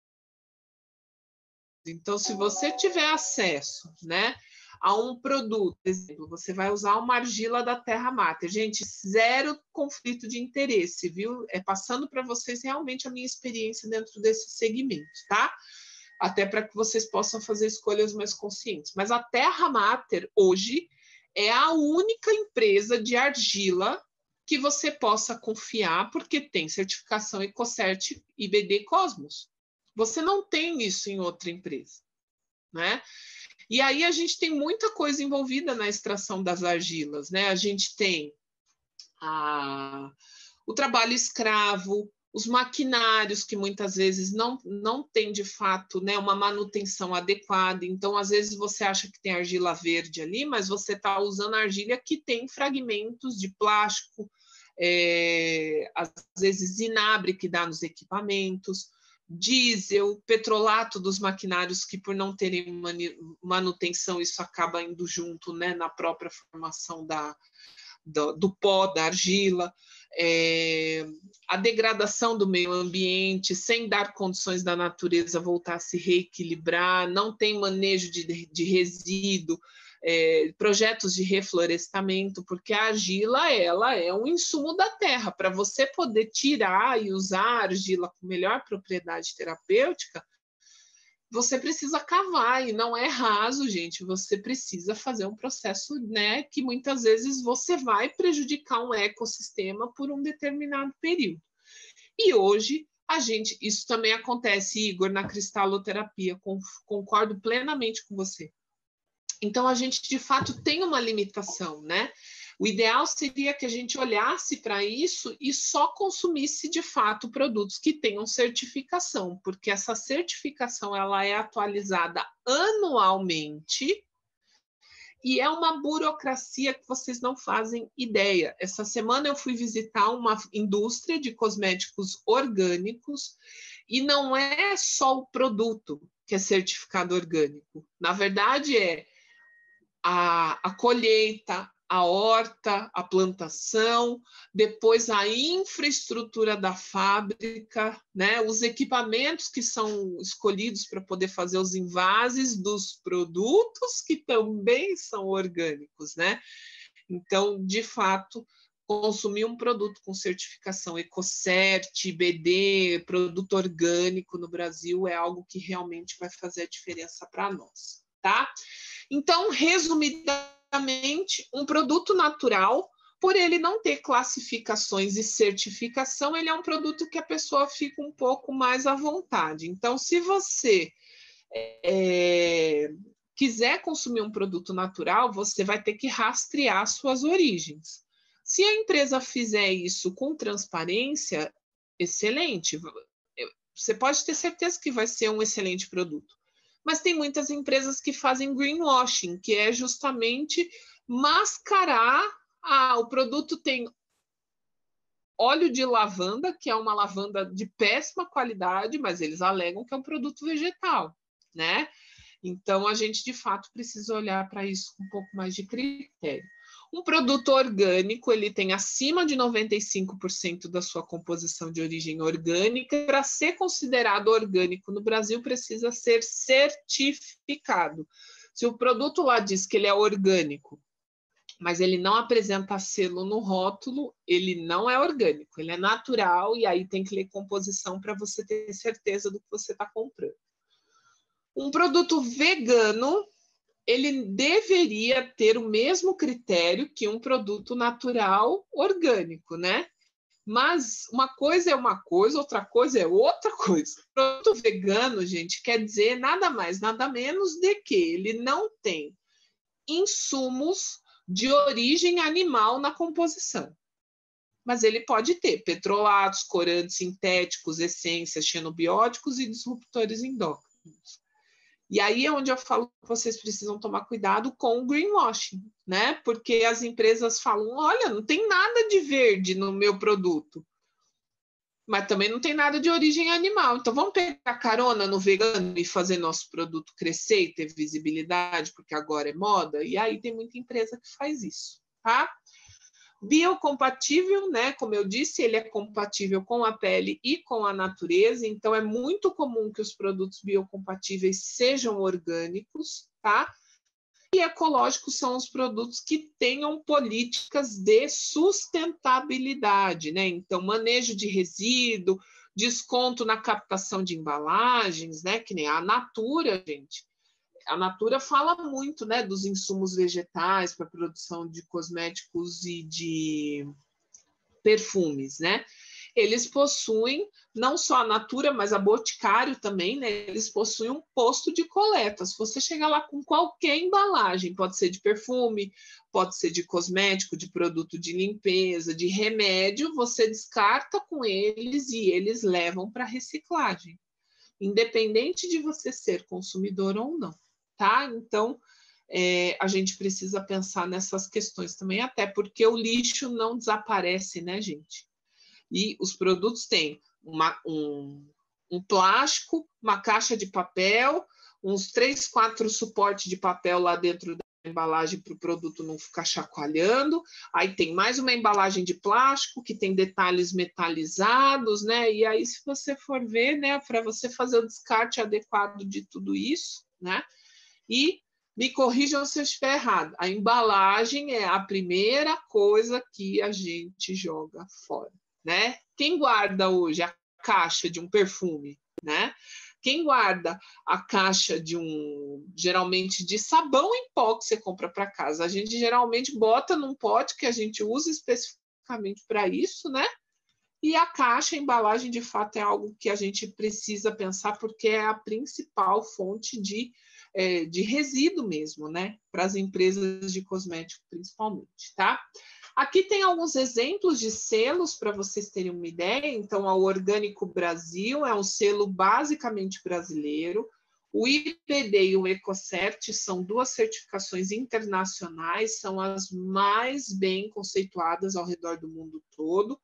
A: Então, se você tiver acesso, né, a um produto, por exemplo, você vai usar uma argila da Terra Mater. Gente, zero conflito de interesse, viu? É passando para vocês realmente a minha experiência dentro desse segmento, tá? Até para que vocês possam fazer escolhas mais conscientes. Mas a Terra Mater, hoje, é a única empresa de argila que você possa confiar, porque tem certificação EcoCert e BD Cosmos. Você não tem isso em outra empresa, né? E aí a gente tem muita coisa envolvida na extração das argilas, né? A gente tem o trabalho escravo, os maquinários que muitas vezes não tem de fato, né, uma manutenção adequada. Então, às vezes você acha que tem argila verde ali, mas você está usando argila que tem fragmentos de plástico, às vezes zinabre que dá nos equipamentos. diesel, petrolato dos maquinários que, por não terem manutenção, isso acaba indo junto, né, na própria formação do pó, da argila, a degradação do meio ambiente, sem dar condições da natureza voltar a se reequilibrar, não tem manejo de resíduo, projetos de reflorestamento, porque a argila ela é um insumo da terra. Para você poder tirar e usar a argila com melhor propriedade terapêutica, você precisa cavar, e não é raso, gente, você precisa fazer um processo, né, que muitas vezes você vai prejudicar um ecossistema por um determinado período. E hoje, isso também acontece, Igor, na cristaloterapia, concordo plenamente com você. Então, a gente, de fato, tem uma limitação, né? O ideal seria que a gente olhasse para isso e só consumisse, de fato, produtos que tenham certificação, porque essa certificação ela é atualizada anualmente e é uma burocracia que vocês não fazem ideia. Essa semana eu fui visitar uma indústria de cosméticos orgânicos e não é só o produto que é certificado orgânico. Na verdade, é a colheita, a horta, a plantação, depois a infraestrutura da fábrica, né? Os equipamentos que são escolhidos para poder fazer os envases dos produtos que também são orgânicos, né? Então, de fato, consumir um produto com certificação Ecocert, BD, produto orgânico no Brasil é algo que realmente vai fazer a diferença para nós, tá? Então, resumidamente, um produto natural, por ele não ter classificações e certificação, ele é um produto que a pessoa fica um pouco mais à vontade. Então, se você quiser consumir um produto natural, você vai ter que rastrear suas origens. Se a empresa fizer isso com transparência, excelente. Você pode ter certeza que vai ser um excelente produto. Mas tem muitas empresas que fazem greenwashing, que é justamente mascarar. O produto tem óleo de lavanda, que é uma lavanda de péssima qualidade, mas eles alegam que é um produto vegetal, né? Então, a gente, de fato, precisa olhar para isso com um pouco mais de critério. Um produto orgânico, ele tem acima de 95% da sua composição de origem orgânica. Para ser considerado orgânico no Brasil, precisa ser certificado. Se o produto lá diz que ele é orgânico, mas ele não apresenta selo no rótulo, ele não é orgânico, ele é natural, e aí tem que ler composição para você ter certeza do que você está comprando. Um produto vegano, ele deveria ter o mesmo critério que um produto natural orgânico, né? Mas uma coisa é uma coisa, outra coisa é outra coisa. Produto vegano, gente, quer dizer nada mais, nada menos de que ele não tem insumos de origem animal na composição. Mas ele pode ter petrolatos, corantes sintéticos, essências, xenobióticos e disruptores endócrinos. E aí é onde eu falo que vocês precisam tomar cuidado com o greenwashing, né? Porque as empresas falam, olha, não tem nada de verde no meu produto, mas também não tem nada de origem animal. Então vamos pegar carona no vegano e fazer nosso produto crescer e ter visibilidade, porque agora é moda. E aí tem muita empresa que faz isso, tá? Biocompatível, né? Como eu disse, ele é compatível com a pele e com a natureza, então é muito comum que os produtos biocompatíveis sejam orgânicos, tá? E ecológicos são os produtos que tenham políticas de sustentabilidade, né? Então, manejo de resíduo, desconto na captação de embalagens, né? Que nem a Natura, gente. A Natura fala muito, né, dos insumos vegetais para a produção de cosméticos e de perfumes, né? Eles possuem, não só a Natura, mas a Boticário também, né? Eles possuem um posto de coleta. Se você chegar lá com qualquer embalagem, pode ser de perfume, pode ser de cosmético, de produto de limpeza, de remédio, você descarta com eles e eles levam para reciclagem, independente de você ser consumidor ou não. Tá? Então, a gente precisa pensar nessas questões também, até porque o lixo não desaparece, né, gente? E os produtos têm um um plástico, uma caixa de papel, uns 3, 4 suportes de papel lá dentro da embalagem para o produto não ficar chacoalhando. Aí tem mais uma embalagem de plástico que tem detalhes metalizados, né? E aí, se você for ver, né, para você fazer o descarte adequado de tudo isso, né? E me corrijam se eu estiver errado. A embalagem é a primeira coisa que a gente joga fora, né? Quem guarda hoje a caixa de um perfume, né? Quem guarda a caixa geralmente de sabão em pó que você compra para casa? A gente geralmente bota num pote que a gente usa especificamente para isso, né? E a caixa, a embalagem, de fato, é algo que a gente precisa pensar, porque é a principal fonte de resíduo mesmo, né? Para as empresas de cosmético, principalmente, tá? Aqui tem alguns exemplos de selos para vocês terem uma ideia. Então, a Orgânico Brasil é um selo basicamente brasileiro. O IPD e o EcoCert são 2 certificações internacionais, são as mais bem conceituadas ao redor do mundo todo.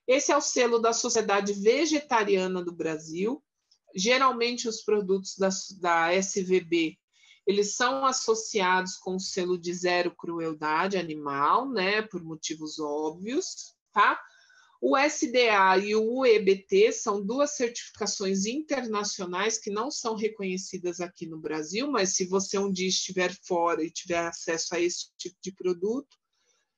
A: Esse é o selo da Sociedade Vegetariana do Brasil. Geralmente, os produtos da SVB eles são associados com o selo de zero crueldade animal, né, por motivos óbvios, tá? O SDA e o UEBT são 2 certificações internacionais que não são reconhecidas aqui no Brasil, mas se você um dia estiver fora e tiver acesso a esse tipo de produto,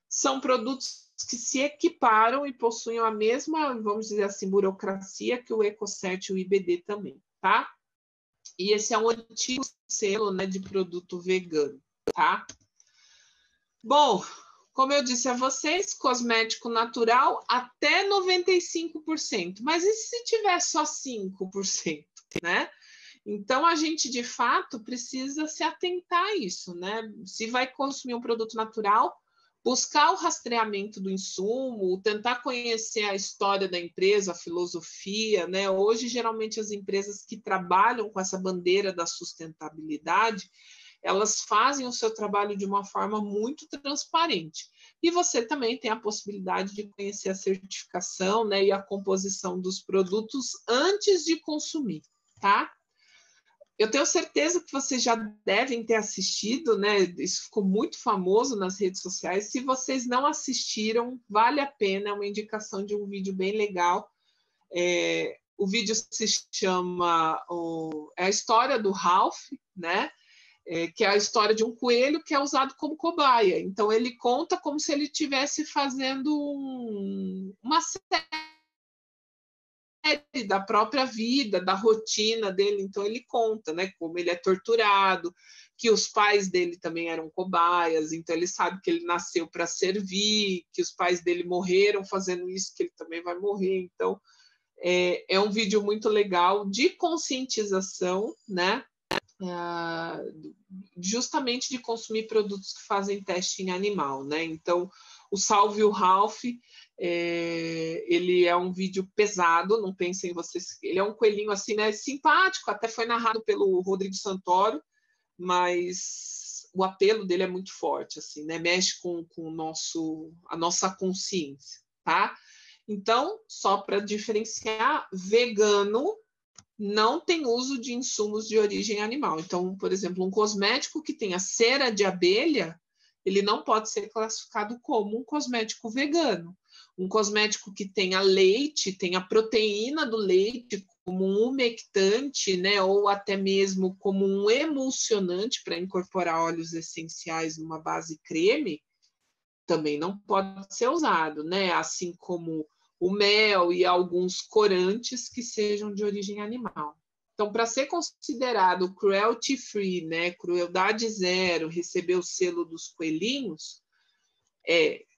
A: são produtos que se equiparam e possuem a mesma, vamos dizer assim, burocracia que o EcoCert e o IBD também, tá? E esse é um antigo selo, né, de produto vegano, tá? Bom, como eu disse a vocês, cosmético natural até 95%. Mas e se tiver só 5%, né? Então, a gente, de fato, precisa se atentar a isso, né? Se vai consumir um produto natural, buscar o rastreamento do insumo, tentar conhecer a história da empresa, a filosofia, né? Hoje, geralmente, as empresas que trabalham com essa bandeira da sustentabilidade, elas fazem o seu trabalho de uma forma muito transparente. E você também tem a possibilidade de conhecer a certificação, né, e a composição dos produtos antes de consumir, tá? Eu tenho certeza que vocês já devem ter assistido, né? Isso ficou muito famoso nas redes sociais. Se vocês não assistiram, vale a pena, é uma indicação de um vídeo bem legal. O vídeo se chama a história do Ralph, né? Que é a história de um coelho que é usado como cobaia. Então, ele conta como se ele estivesse fazendo uma série da própria vida, da rotina dele. Então, ele conta, né, como ele é torturado, que os pais dele também eram cobaias, então ele sabe que ele nasceu para servir, que os pais dele morreram fazendo isso, que ele também vai morrer. Então, é um vídeo muito legal de conscientização, né? Justamente de consumir produtos que fazem teste em animal, né? Então, o Salve o Ralph, ele é um vídeo pesado, não pensem vocês, ele é um coelhinho assim, né? Simpático, até foi narrado pelo Rodrigo Santoro, mas o apelo dele é muito forte, assim, né? Mexe com a nossa consciência, tá? Então, só para diferenciar, vegano não tem uso de insumos de origem animal. Então, por exemplo, um cosmético que tenha cera de abelha, ele não pode ser classificado como um cosmético vegano. Um cosmético que tenha leite, tenha proteína do leite como um umectante, né, ou até mesmo como um emulsionante para incorporar óleos essenciais numa base creme, também não pode ser usado, né? Assim como o mel e alguns corantes que sejam de origem animal. Então, para ser considerado cruelty free, né, crueldade zero, receber o selo dos coelhinhos,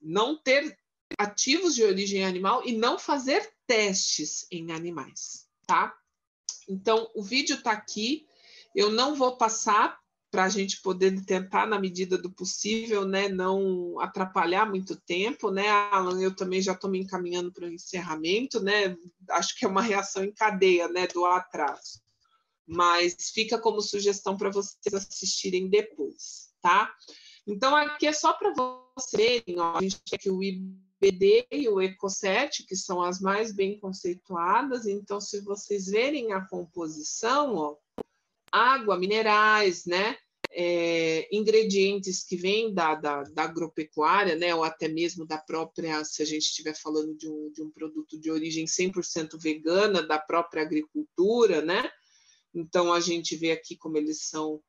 A: não ter ativos de origem animal e não fazer testes em animais, tá? Então, o vídeo está aqui. Eu não vou passar para a gente poder tentar, na medida do possível, né, não atrapalhar muito tempo, né, Alan? Eu também já estou me encaminhando para o encerramento, né? Acho que é uma reação em cadeia, né, do atraso. Mas fica como sugestão para vocês assistirem depois, tá? Então, aqui é só para vocês verem, ó, a gente tem aqui o BD e o Ecocert, que são as mais bem conceituadas. Então, se vocês verem a composição, ó, água, minerais, né? Ingredientes que vêm da agropecuária, né? Ou até mesmo da própria, se a gente estiver falando de um produto de origem 100% vegana, da própria agricultura, né? Então, a gente vê aqui como eles são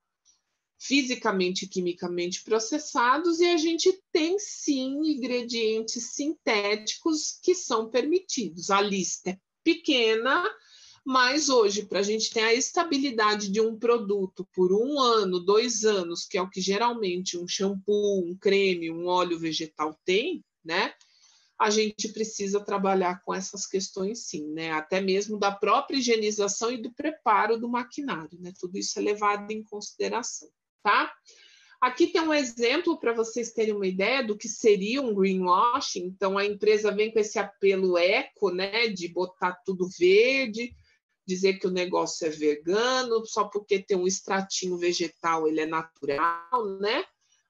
A: fisicamente e quimicamente processados, e a gente tem, sim, ingredientes sintéticos que são permitidos. A lista é pequena, mas hoje, para a gente ter a estabilidade de um produto por 1 ano, 2 anos, que é o que geralmente um shampoo, um creme, um óleo vegetal tem, né? A gente precisa trabalhar com essas questões, sim, né? Até mesmo da própria higienização e do preparo do maquinário, né? Tudo isso é levado em consideração, tá? Aqui tem um exemplo para vocês terem uma ideia do que seria um greenwashing. Então, a empresa vem com esse apelo eco, né? De botar tudo verde, dizer que o negócio é vegano, só porque tem um extratinho vegetal, ele é natural, né?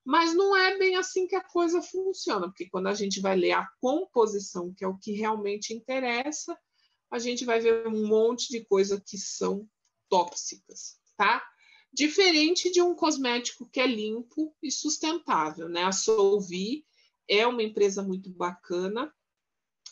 A: Mas não é bem assim que a coisa funciona, porque quando a gente vai ler a composição, que é o que realmente interessa, a gente vai ver um monte de coisas que são tóxicas, tá? Diferente de um cosmético que é limpo e sustentável, né? A Solvi é uma empresa muito bacana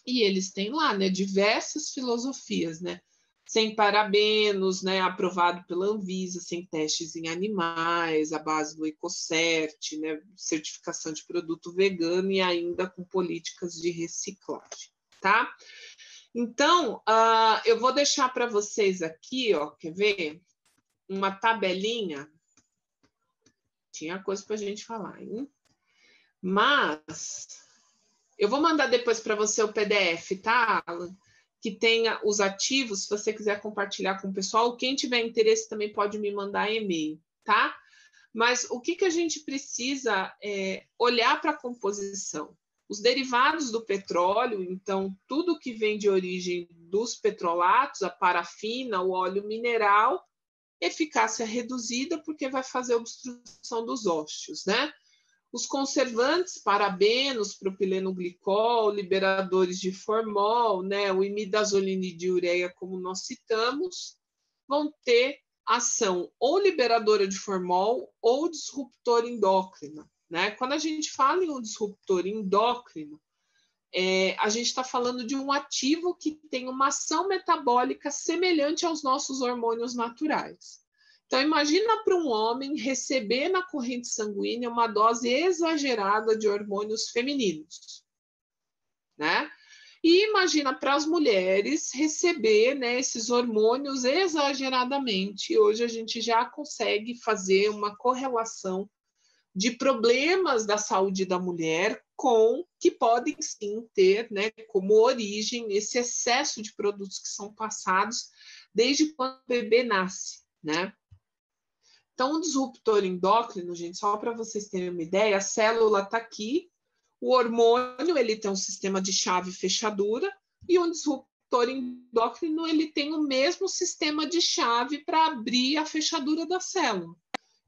A: e eles têm lá, né, diversas filosofias, né? Sem parabenos, né, aprovado pela Anvisa, sem testes em animais, à base do Ecocert, né, certificação de produto vegano e ainda com políticas de reciclagem, tá? Então, eu vou deixar para vocês aqui, ó, quer ver? Uma tabelinha. Tinha coisa para a gente falar, hein? Mas eu vou mandar depois para você o PDF, tá, Alan? Que tenha os ativos, se você quiser compartilhar com o pessoal. Quem tiver interesse também pode me mandar e-mail, tá? Mas o que a gente precisa é olhar para a composição. Os derivados do petróleo, então, tudo que vem de origem dos petrolatos, a parafina, o óleo mineral, eficácia reduzida, porque vai fazer obstrução dos ósseos, né? Os conservantes, parabenos, propilenoglicol, liberadores de formol, né, o imidazolina e diureia, como nós citamos, vão ter ação ou liberadora de formol ou disruptor endócrino, né? Quando a gente fala em um disruptor endócrino, a gente está falando de um ativo que tem uma ação metabólica semelhante aos nossos hormônios naturais. Então, imagina para um homem receber na corrente sanguínea uma dose exagerada de hormônios femininos, né? E imagina para as mulheres receber, né, esses hormônios exageradamente. Hoje a gente já consegue fazer uma correlação de problemas da saúde da mulher que podem sim ter, né, como origem esse excesso de produtos que são passados desde quando o bebê nasce, né? Então, o disruptor endócrino, gente, só para vocês terem uma ideia, a célula está aqui, o hormônio ele tem um sistema de chave e fechadura, e um disruptor endócrino ele tem o mesmo sistema de chave para abrir a fechadura da célula.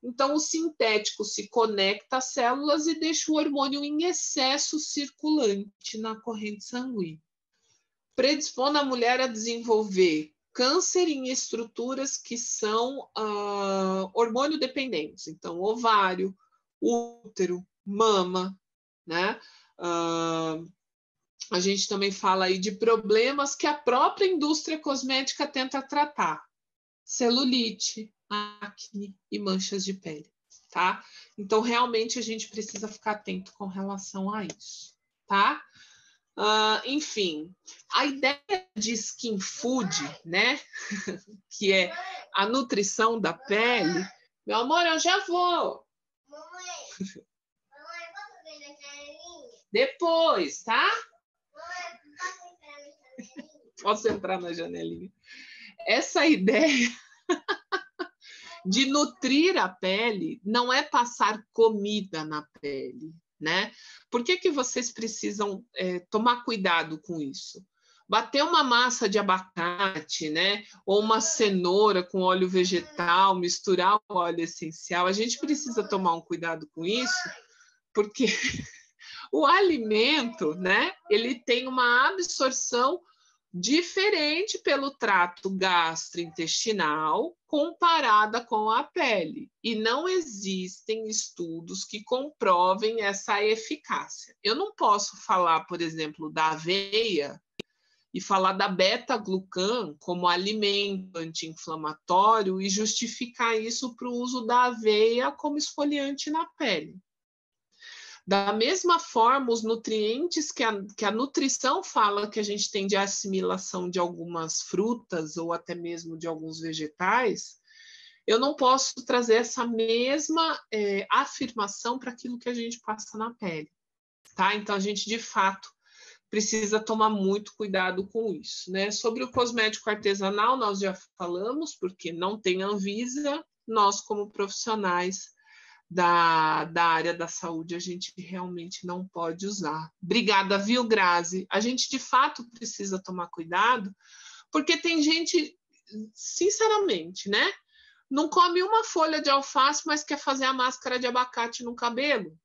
A: Então, o sintético se conecta às células e deixa o hormônio em excesso circulante na corrente sanguínea, predispondo a mulher a desenvolver câncer em estruturas que são hormônio dependentes. Então, ovário, útero, mama, né? A gente também fala aí de problemas que a própria indústria cosmética tenta tratar. Celulite, acne e manchas de pele, tá? Então, realmente, a gente precisa ficar atento com relação a isso, tá? Enfim, a ideia de skin food, né, que é a nutrição da pele, meu amor, eu já vou. Mamãe, posso ver na janelinha? Depois, tá? Mamãe, posso entrar na janelinha? Posso entrar na janelinha. Essa ideia de nutrir a pele não é passar comida na pele, né? Por que vocês precisam tomar cuidado com isso? Bater uma massa de abacate, né? Ou uma cenoura com óleo vegetal, misturar o óleo essencial, a gente precisa tomar um cuidado com isso, porque O alimento, né, ele tem uma absorção diferente pelo trato gastrointestinal comparada com a pele. E não existem estudos que comprovem essa eficácia. Eu não posso falar, por exemplo, da aveia e falar da beta-glucan como alimento anti-inflamatório e justificar isso para o uso da aveia como esfoliante na pele. Da mesma forma, os nutrientes que a nutrição fala que a gente tem de assimilação de algumas frutas ou até mesmo de alguns vegetais, eu não posso trazer essa mesma afirmação para aquilo que a gente passa na pele. Tá? Então, a gente, de fato, precisa tomar muito cuidado com isso, né? Sobre o cosmético artesanal, nós já falamos, porque não tem Anvisa, nós, como profissionais da área da saúde, a gente realmente não pode usar. Obrigada, viu, Grazi? A gente, de fato, precisa tomar cuidado, porque tem gente, sinceramente, né? Não come uma folha de alface, mas quer fazer a máscara de abacate no cabelo.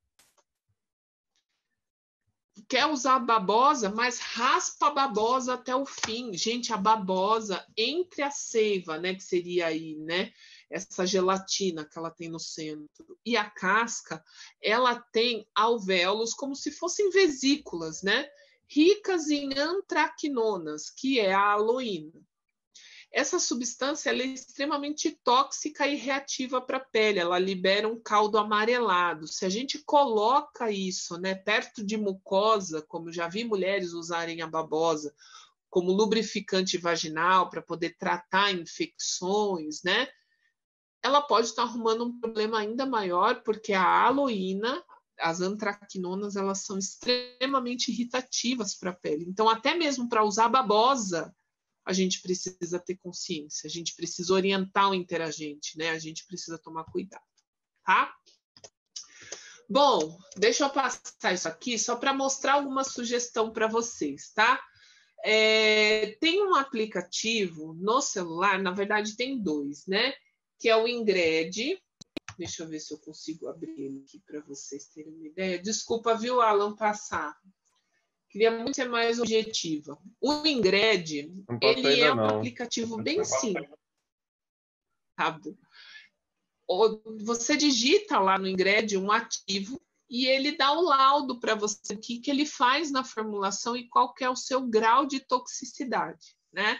A: Quer usar babosa, mas raspa a babosa até o fim. Gente, a babosa entre a seiva, né, que seria aí, né, essa gelatina que ela tem no centro, e a casca, ela tem alvéolos como se fossem vesículas, né, ricas em antraquinonas, que é a aloína. Essa substância ela é extremamente tóxica e reativa para a pele, ela libera um caldo amarelado. Se a gente coloca isso, né, perto de mucosa, como já vi mulheres usarem a babosa como lubrificante vaginal para poder tratar infecções, né, ela pode estar arrumando um problema ainda maior, porque a aloína, as antraquinonas, elas são extremamente irritativas para a pele. Então, até mesmo para usar babosa, a gente precisa ter consciência, a gente precisa orientar o interagente, né? A gente precisa tomar cuidado, tá? Bom, deixa eu passar isso aqui só para mostrar alguma sugestão para vocês, tá? Tem um aplicativo no celular, na verdade tem dois, né? Que é o Ingred. Deixa eu ver se eu consigo abrir ele aqui para vocês terem uma ideia. Desculpa, viu, Alan, passar. Queria muito ser mais objetiva. O Ingred, ele é um aplicativo bem simples. Tá? Você digita lá no Ingred um ativo e ele dá o laudo para você, o que ele faz na formulação e qual que é o seu grau de toxicidade, né?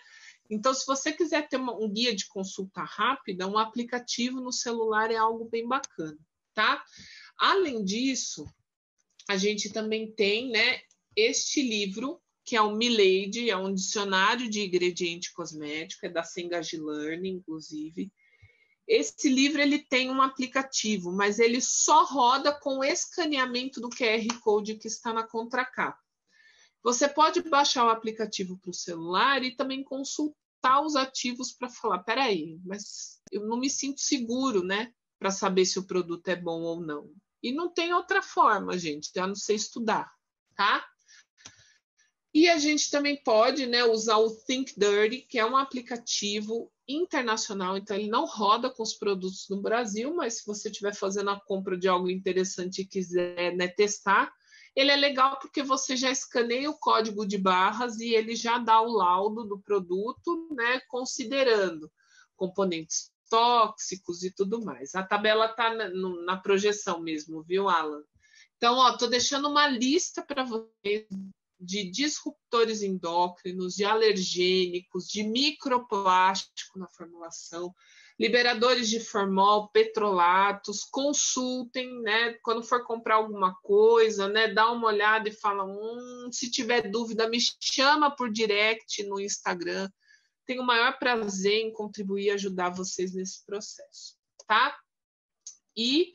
A: Então, se você quiser ter um guia de consulta rápida, um aplicativo no celular é algo bem bacana, tá? Além disso, a gente também tem, né, este livro, que é o Milady, é um dicionário de ingrediente cosmético, é da Cengage Learning, inclusive. Esse livro ele tem um aplicativo, mas ele só roda com o escaneamento do QR Code que está na contracapa. Você pode baixar o aplicativo para o celular e também consultar os ativos para falar, peraí, mas eu não me sinto seguro, né, para saber se o produto é bom ou não. E não tem outra forma, gente, a não ser estudar, tá? E a gente também pode, né, usar o Think Dirty, que é um aplicativo internacional, então ele não roda com os produtos no Brasil, mas se você estiver fazendo a compra de algo interessante e quiser, né, testar, ele é legal porque você já escaneia o código de barras e ele já dá o laudo do produto, né, considerando componentes tóxicos e tudo mais. A tabela está na projeção mesmo, viu, Alan? Então, ó, tô deixando uma lista para vocês de disruptores endócrinos, de alergênicos, de microplástico na formulação, liberadores de formol, petrolatos, consultem, né? Quando for comprar alguma coisa, né? Dá uma olhada e fala, se tiver dúvida, me chama por direct no Instagram. Tenho o maior prazer em contribuir e ajudar vocês nesse processo, tá? E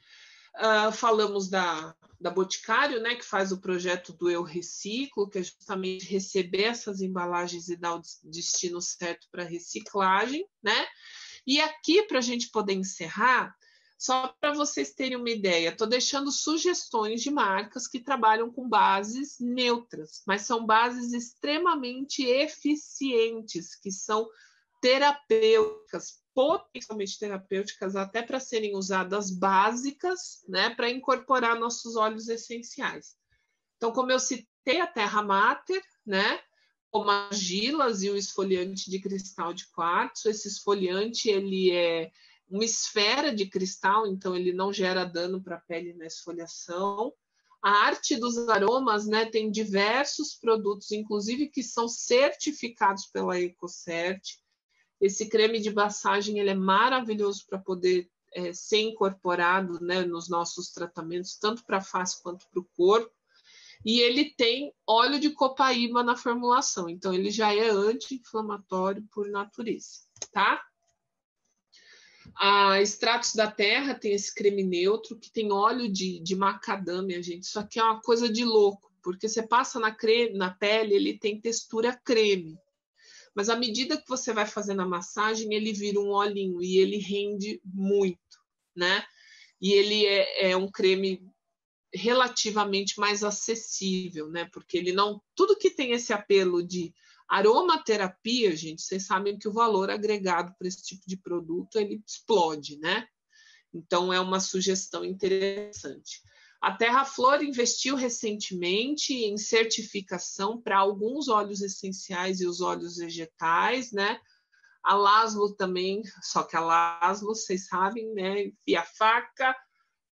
A: falamos da Boticário, né, que faz o projeto do Eu Reciclo, que é justamente receber essas embalagens e dar o destino certo para reciclagem, né? E aqui, para a gente poder encerrar, só para vocês terem uma ideia, estou deixando sugestões de marcas que trabalham com bases neutras, mas são bases extremamente eficientes, que são terapêuticas, potencialmente terapêuticas, até para serem usadas básicas, né, para incorporar nossos óleos essenciais. Então, como eu citei, a terra máter, né? Como argilas e o esfoliante de cristal de quartzo. Esse esfoliante, ele é uma esfera de cristal, então ele não gera dano para a pele na esfoliação. A arte dos aromas, né, tem diversos produtos, inclusive que são certificados pela EcoCert. Esse creme de massagem ele é maravilhoso para poder ser incorporado, né, nos nossos tratamentos, tanto para a face quanto para o corpo. E ele tem óleo de copaíba na formulação, então ele já é anti-inflamatório por natureza, tá? A Extratos da Terra tem esse creme neutro, que tem óleo de macadâmia, gente. Isso aqui é uma coisa de louco, porque você passa na pele, ele tem textura creme. Mas à medida que você vai fazendo a massagem, ele vira um olhinho e ele rende muito, né? E ele é um creme relativamente mais acessível, né? Porque ele não... Tudo que tem esse apelo de aromaterapia, gente, vocês sabem que o valor agregado para esse tipo de produto, ele explode, né? Então, é uma sugestão interessante. A Terra Flor investiu recentemente em certificação para alguns óleos essenciais e os óleos vegetais, né? A Laszlo também, só que a Laszlo, vocês sabem, né? Enfia a faca,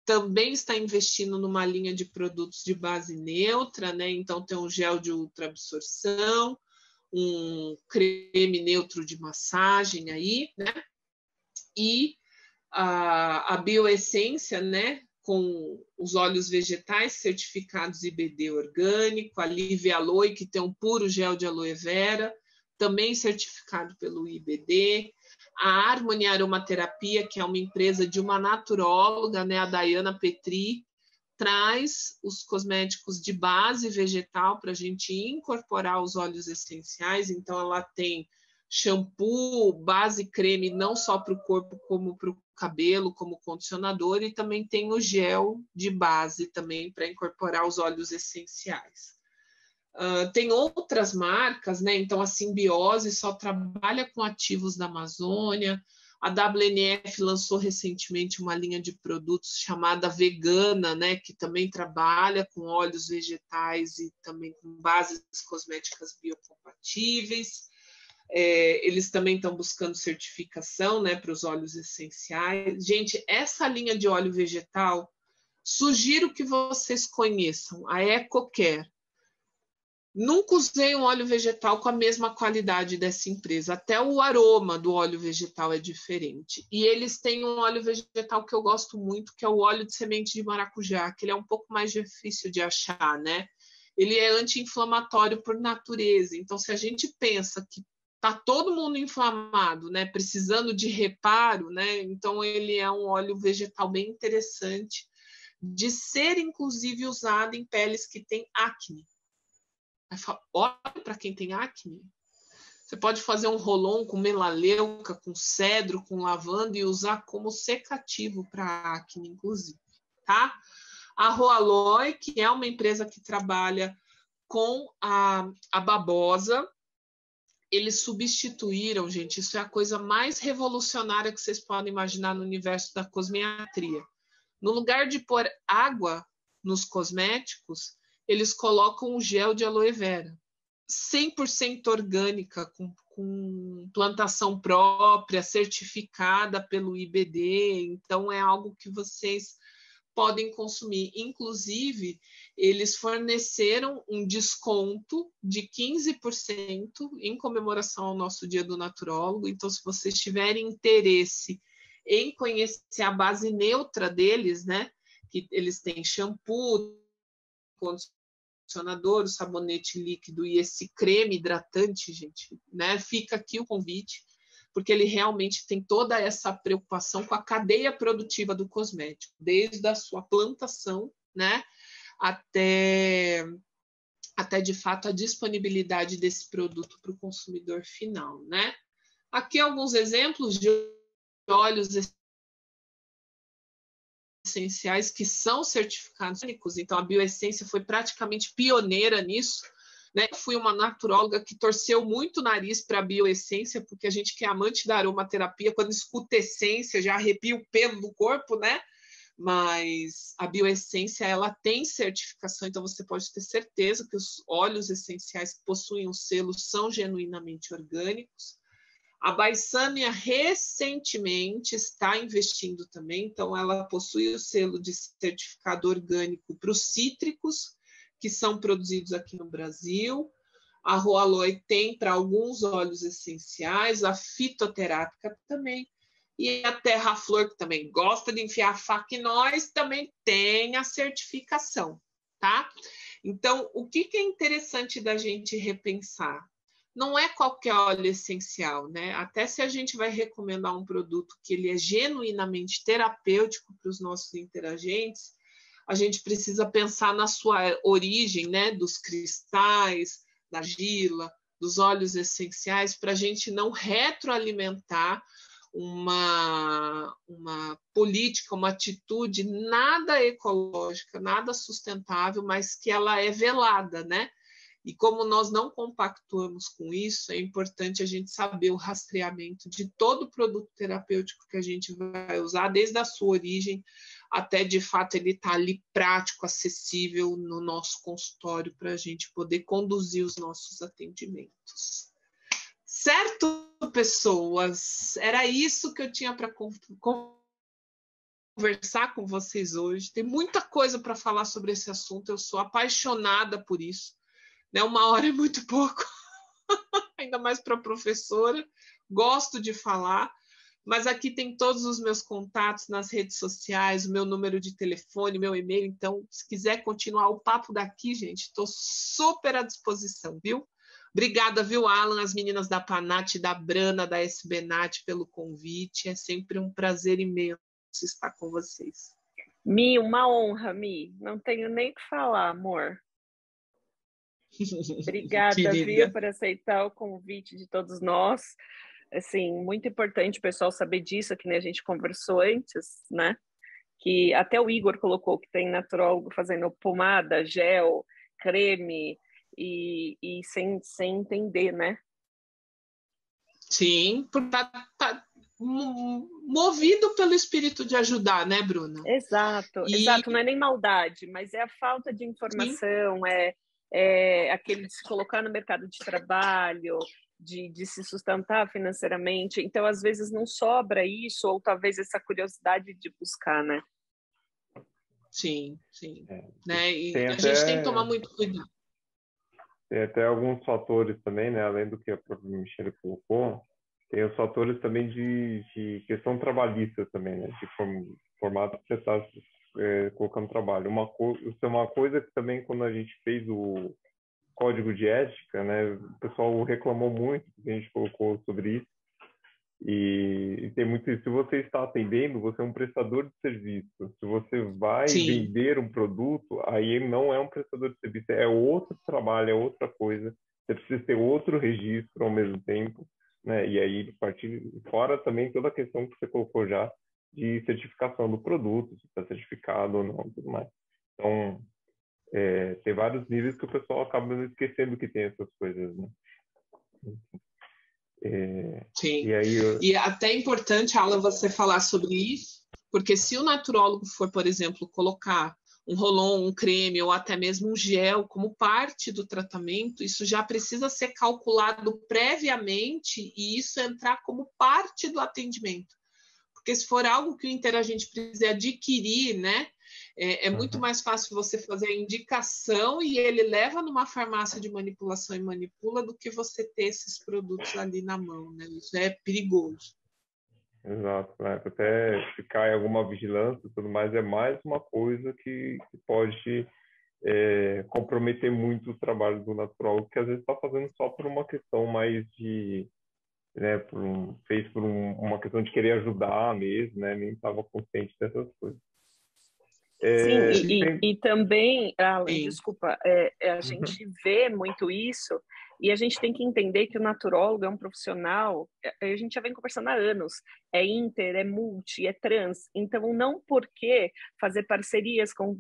A: também está investindo numa linha de produtos de base neutra, né? Então, tem um gel de ultraabsorção, um creme neutro de massagem aí, né? E a bioessência, né? Com os óleos vegetais certificados IBD orgânico, a Live Aloe, que tem um puro gel de aloe vera, também certificado pelo IBD. A Harmony Aromaterapia, que é uma empresa de uma naturóloga, né, a Dayana Petri, traz os cosméticos de base vegetal para a gente incorporar os óleos essenciais. Então, ela tem shampoo, base, creme, não só para o corpo, como para o cabelo, como condicionador, e também tem o gel de base também para incorporar os óleos essenciais. Tem outras marcas, né? Então a Simbiose só trabalha com ativos da Amazônia. A WNF lançou recentemente uma linha de produtos chamada Vegana, né? Que também trabalha com óleos vegetais e também com bases cosméticas biocompatíveis. Eles também estão buscando certificação, né, para os óleos essenciais. Gente, essa linha de óleo vegetal, sugiro que vocês conheçam, a EcoCare. Nunca usei um óleo vegetal com a mesma qualidade dessa empresa. Até o aroma do óleo vegetal é diferente. E eles têm um óleo vegetal que eu gosto muito, que é o óleo de semente de maracujá, que ele é um pouco mais difícil de achar, né? Ele é anti-inflamatório por natureza. Então, se a gente pensa que tá todo mundo inflamado, né? Precisando de reparo, né? Então, ele é um óleo vegetal bem interessante de ser, inclusive, usado em peles que têm acne. Olha para quem tem acne. Você pode fazer um rolon com melaleuca, com cedro, com lavanda e usar como secativo para acne, inclusive, tá? A Roaloy, que é uma empresa que trabalha com a babosa, eles substituíram, gente, isso é a coisa mais revolucionária que vocês podem imaginar no universo da cosmetria. No lugar de pôr água nos cosméticos, eles colocam um gel de aloe vera, 100% orgânica, com plantação própria, certificada pelo IBD, então é algo que vocês podem consumir. Inclusive, eles forneceram um desconto de 15% em comemoração ao nosso Dia do Naturólogo. Então, se vocês tiverem interesse em conhecer a base neutra deles, né? Que eles têm shampoo, condicionador, o sabonete líquido e esse creme hidratante, gente, né? Fica aqui o convite, porque ele realmente tem toda essa preocupação com a cadeia produtiva do cosmético, desde a sua plantação, né, até de fato a disponibilidade desse produto para o consumidor final, né? Aqui alguns exemplos de óleos essenciais que são certificados. Então a Bioessência foi praticamente pioneira nisso, né? Eu fui uma naturóloga que torceu muito o nariz para a bioessência, porque a gente que é amante da aromaterapia, quando escuta essência, já arrepia o pelo do corpo, né? mas a bioessência ela tem certificação, então você pode ter certeza que os óleos essenciais que possuem o selo são genuinamente orgânicos. A Baissâmia recentemente está investindo também, então ela possui o selo de certificado orgânico para os cítricos, que são produzidos aqui no Brasil. A Roaloy tem para alguns óleos essenciais, a fitoterápica também. E a Terra Flor, que também gosta de enfiar a faca em nós, também tem a certificação, tá? Então, o que é interessante da gente repensar? Não é qualquer óleo essencial, né? Até se a gente vai recomendar um produto que ele é genuinamente terapêutico para os nossos interagentes, a gente precisa pensar na sua origem, né? Dos cristais, da argila, dos óleos essenciais, para a gente não retroalimentar uma política, uma atitude nada ecológica, nada sustentável, mas que ela é velada, né? E como nós não compactuamos com isso, é importante a gente saber o rastreamento de todo produto terapêutico que a gente vai usar, desde a sua origem até, de fato, ele estar ali prático, acessível no nosso consultório para a gente poder conduzir os nossos atendimentos. Certo, pessoas? Era isso que eu tinha para conversar com vocês hoje. Tem muita coisa para falar sobre esse assunto. Eu sou apaixonada por isso. Né? 1 hora é muito pouco, ainda mais para professora. Gosto de falar, mas aqui tem todos os meus contatos nas redes sociais, o meu número de telefone, meu e-mail. Então, se quiser continuar o papo daqui, gente, estou super à disposição, viu? Obrigada, viu, Alan, as meninas da Panat, da Brana, da SBNat pelo convite. É sempre um prazer imenso estar com vocês.
D: Mi, uma honra, Mi. Não tenho nem o que falar, amor. Obrigada, viu, por aceitar o convite de todos nós. Assim, muito importante o pessoal saber disso, que nem a gente conversou antes, né? Que até o Igor colocou que tem naturólogo fazendo pomada, gel, creme, e sem entender, né?
A: Sim, tá movido pelo espírito de ajudar, né, Bruna?
D: Exato, exato. Não é nem maldade, mas é a falta de informação, é aquele de se colocar no mercado de trabalho, de se sustentar financeiramente. Então, às vezes, não sobra isso, ou talvez essa curiosidade de buscar, né?
A: Sim. Né? E a gente tem que tomar muito cuidado.
B: Tem até alguns fatores também, né? Além do que a própria Michelle colocou, tem os fatores também de questão trabalhista também, né? De formato que você está colocando trabalho. Isso é uma coisa que também, quando a gente fez o código de ética, né? O pessoal reclamou muito que a gente colocou sobre isso. E tem muito isso. Se você está atendendo, você é um prestador de serviço. Se você vai vender um produto, aí ele não é um prestador de serviço, é outro trabalho, é outra coisa. Você precisa ter outro registro ao mesmo tempo, né? E aí, partir fora também toda a questão que você colocou já de certificação do produto, se está certificado ou não, tudo mais. Então, tem vários níveis que o pessoal acaba esquecendo que tem essas coisas, né?
A: Sim. E até é importante, Alan, você falar sobre isso, porque se o naturólogo for, por exemplo, colocar um rolon, um creme ou até mesmo um gel como parte do tratamento, isso já precisa ser calculado previamente e isso entrar como parte do atendimento. Porque se for algo que o interagente precisa adquirir, né, é muito mais fácil você fazer a indicação e ele leva numa farmácia de manipulação e manipula do que você ter esses produtos ali na mão, né? Isso é perigoso.
B: Exato, né? Até ficar em alguma vigilância e tudo mais, é mais uma coisa que pode comprometer muito o trabalho do naturólogo, que às vezes está fazendo só por uma questão mais de, né, uma questão de querer ajudar mesmo, né? Nem estava consciente dessas coisas.
D: Sim, e também, Alan, desculpa, a gente vê muito isso e a gente tem que entender que o naturólogo é um profissional, a gente já vem conversando há anos, é inter, é multi, é trans, então não por que fazer parcerias com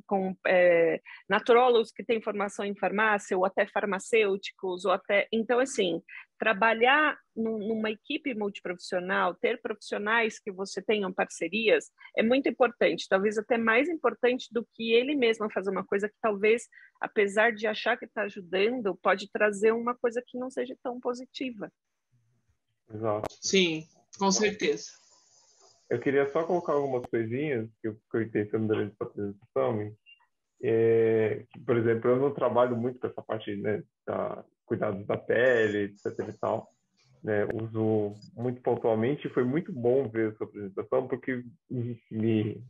D: naturólogos que têm formação em farmácia ou até farmacêuticos, ou até, então assim, trabalhar numa equipe multiprofissional, ter profissionais que você tenham parcerias, é muito importante, talvez até mais importante do que ele mesmo fazer uma coisa que talvez, apesar de achar que está ajudando, pode trazer uma coisa que não seja tão positiva.
B: Exato.
A: Sim, com certeza.
B: Eu queria só colocar algumas coisinhas que eu fiquei pensando durante a apresentação. Que, por exemplo, eu não trabalho muito com essa parte, né, cuidados da pele, etc. e tal. Né, uso muito pontualmente, e foi muito bom ver essa apresentação, porque me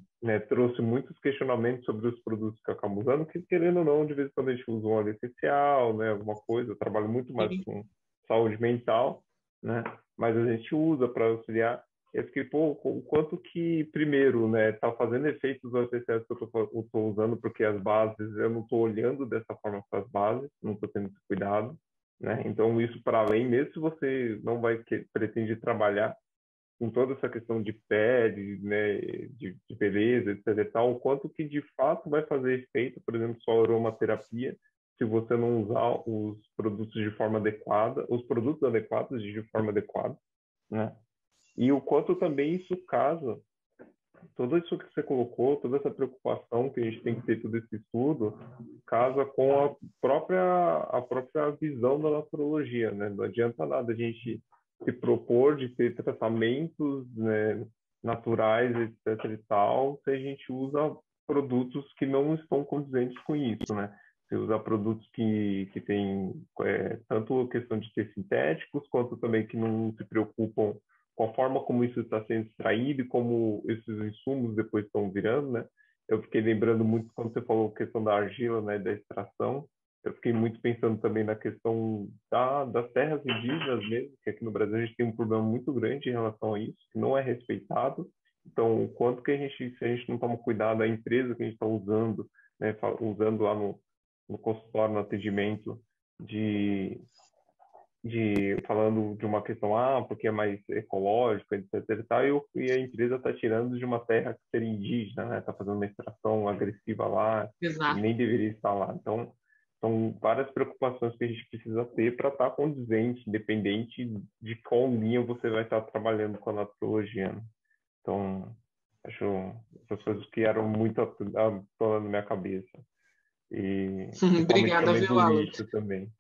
B: trouxe muitos questionamentos sobre os produtos que eu acabo usando, que, querendo ou não, de vez em quando a gente usa um óleo essencial, né, alguma coisa. Eu trabalho muito mais com saúde mental, né, mas a gente usa para auxiliar. Eu fiquei, pô, o quanto que, primeiro, né, tá fazendo efeitos os essenciais que eu estou usando, porque as bases, eu não estou olhando dessa forma para as bases, não estou tendo esse cuidado, né? Então, isso para além, mesmo se você não vai pretende trabalhar com toda essa questão de pele, né, de beleza, etc e tal, o quanto que de fato vai fazer efeito, por exemplo, sua aromaterapia, se você não usar os produtos de forma adequada, os produtos adequados de forma adequada, né? E o quanto também isso casa, tudo isso que você colocou, toda essa preocupação que a gente tem que ter, todo esse estudo, casa com a própria visão da naturologia, né? Não adianta nada a gente se propor de ter tratamentos, né, naturais, etc e tal, se a gente usa produtos que não estão condizentes com isso, né? Se usa produtos que têm tanto a questão de ter sintéticos, quanto também que não se preocupam com a forma como isso está sendo extraído e como esses insumos depois estão virando, né? Eu fiquei lembrando muito quando você falou a questão da argila, né, da extração. Eu fiquei muito pensando também na questão das terras indígenas mesmo, que aqui no Brasil a gente tem um problema muito grande em relação a isso, que não é respeitado. Então, o quanto que se a gente não toma cuidado, a empresa que a gente está usando, né, usando lá no consultório, no atendimento, falando de uma questão, porque é mais ecológico, etc e tal, e a empresa está tirando de uma terra que seria indígena, né? Está fazendo uma extração agressiva lá,
A: Exato.
B: que nem deveria estar lá. Então, são várias preocupações que a gente precisa ter para estar condizente, independente de qual linha você vai estar trabalhando com a naturologia, né? Então, acho essas coisas que eram muito à tona na minha cabeça. E
A: Obrigada,
B: também
A: viu,
B: do
A: Alan?
B: lixo também.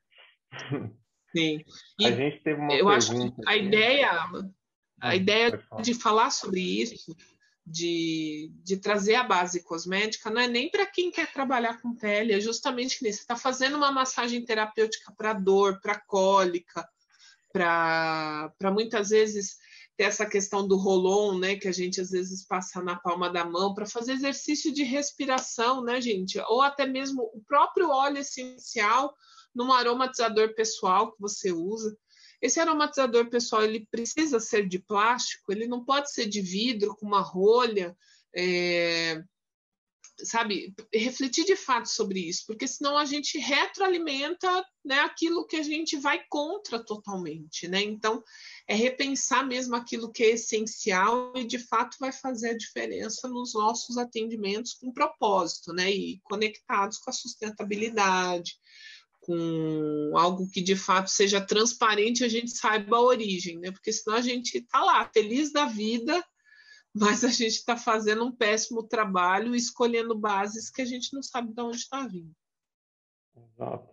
A: Sim.
B: A gente teve uma
A: eu
B: pergunta.
A: Acho que a ideia de falar sobre isso, de trazer a base cosmética, não é nem para quem quer trabalhar com pele, é justamente que você está fazendo uma massagem terapêutica para dor, para cólica, para muitas vezes ter essa questão do roll-on, né, que a gente às vezes passa na palma da mão, para fazer exercício de respiração, né, gente? Ou até mesmo o próprio óleo essencial num aromatizador pessoal que você usa. Esse aromatizador pessoal, ele precisa ser de plástico, ele não pode ser de vidro com uma rolha, sabe? Refletir de fato sobre isso, porque senão a gente retroalimenta, né, aquilo que a gente vai contra totalmente, né? Então, é repensar mesmo aquilo que é essencial e de fato vai fazer a diferença nos nossos atendimentos com propósito, né? E conectados com a sustentabilidade, com algo que de fato seja transparente e a gente saiba a origem, né? Porque senão a gente está lá, feliz da vida, mas a gente está fazendo um péssimo trabalho escolhendo bases que a gente não sabe de onde está vindo.
B: Exato.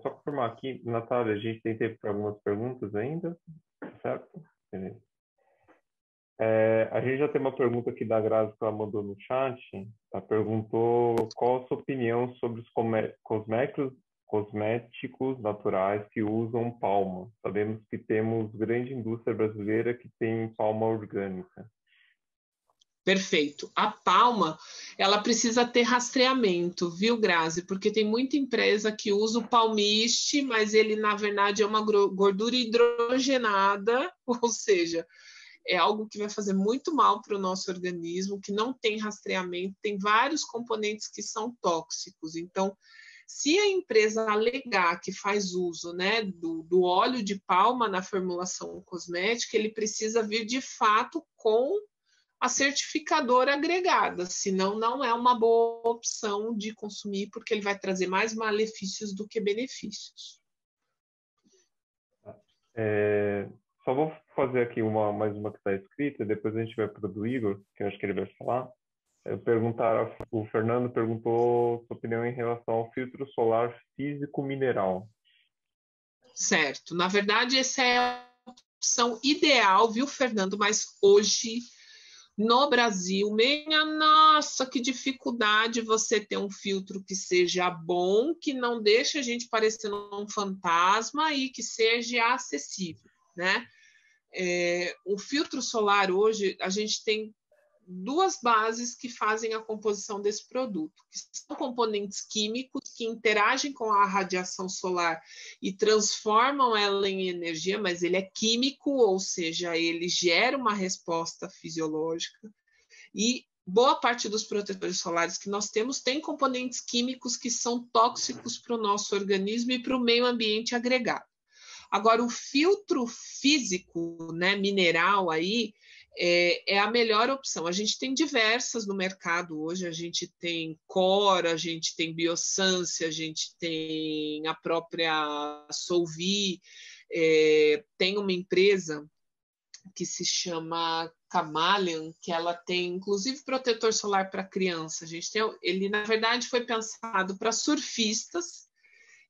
B: Só confirmar aqui, Natália, a gente tem tempo para algumas perguntas ainda, certo? Beleza. A gente já tem uma pergunta aqui da Grazi que ela mandou no chat. Ela perguntou qual a sua opinião sobre os cosméticos naturais que usam palma. Sabemos que temos grande indústria brasileira que tem palma orgânica.
A: Perfeito. A palma, ela precisa ter rastreamento, viu, Grazi? Porque tem muita empresa que usa o palmiste, mas ele, na verdade, é uma gordura hidrogenada, ou seja, é algo que vai fazer muito mal para o nosso organismo, que não tem rastreamento, tem vários componentes que são tóxicos. Então, se a empresa alegar que faz uso, né, do óleo de palma na formulação cosmética, ele precisa vir de fato com a certificadora agregada, senão não é uma boa opção de consumir, porque ele vai trazer mais malefícios do que benefícios.
B: Só vou fazer aqui mais uma que está escrita, depois a gente vai para o do Igor, que eu acho que ele vai falar. O Fernando perguntou sua opinião em relação ao filtro solar físico mineral.
A: Certo. Na verdade, essa é a opção ideal, viu, Fernando? Mas hoje, no Brasil, nossa, que dificuldade você ter um filtro que seja bom, que não deixe a gente parecendo um fantasma e que seja acessível, né? O filtro solar hoje, a gente tem duas bases que fazem a composição desse produto, que são componentes químicos que interagem com a radiação solar e transformam ela em energia, mas ele é químico, ou seja, ele gera uma resposta fisiológica. E boa parte dos protetores solares que nós temos tem componentes químicos que são tóxicos para o nosso organismo e para o meio ambiente agregado. Agora, o filtro físico, né, mineral aí, é a melhor opção. A gente tem diversas no mercado hoje, a gente tem Cora, a gente tem Biossance, a gente tem a própria Solvi, tem uma empresa que se chama Camalian, que ela tem inclusive protetor solar para criança. Ele, na verdade, foi pensado para surfistas.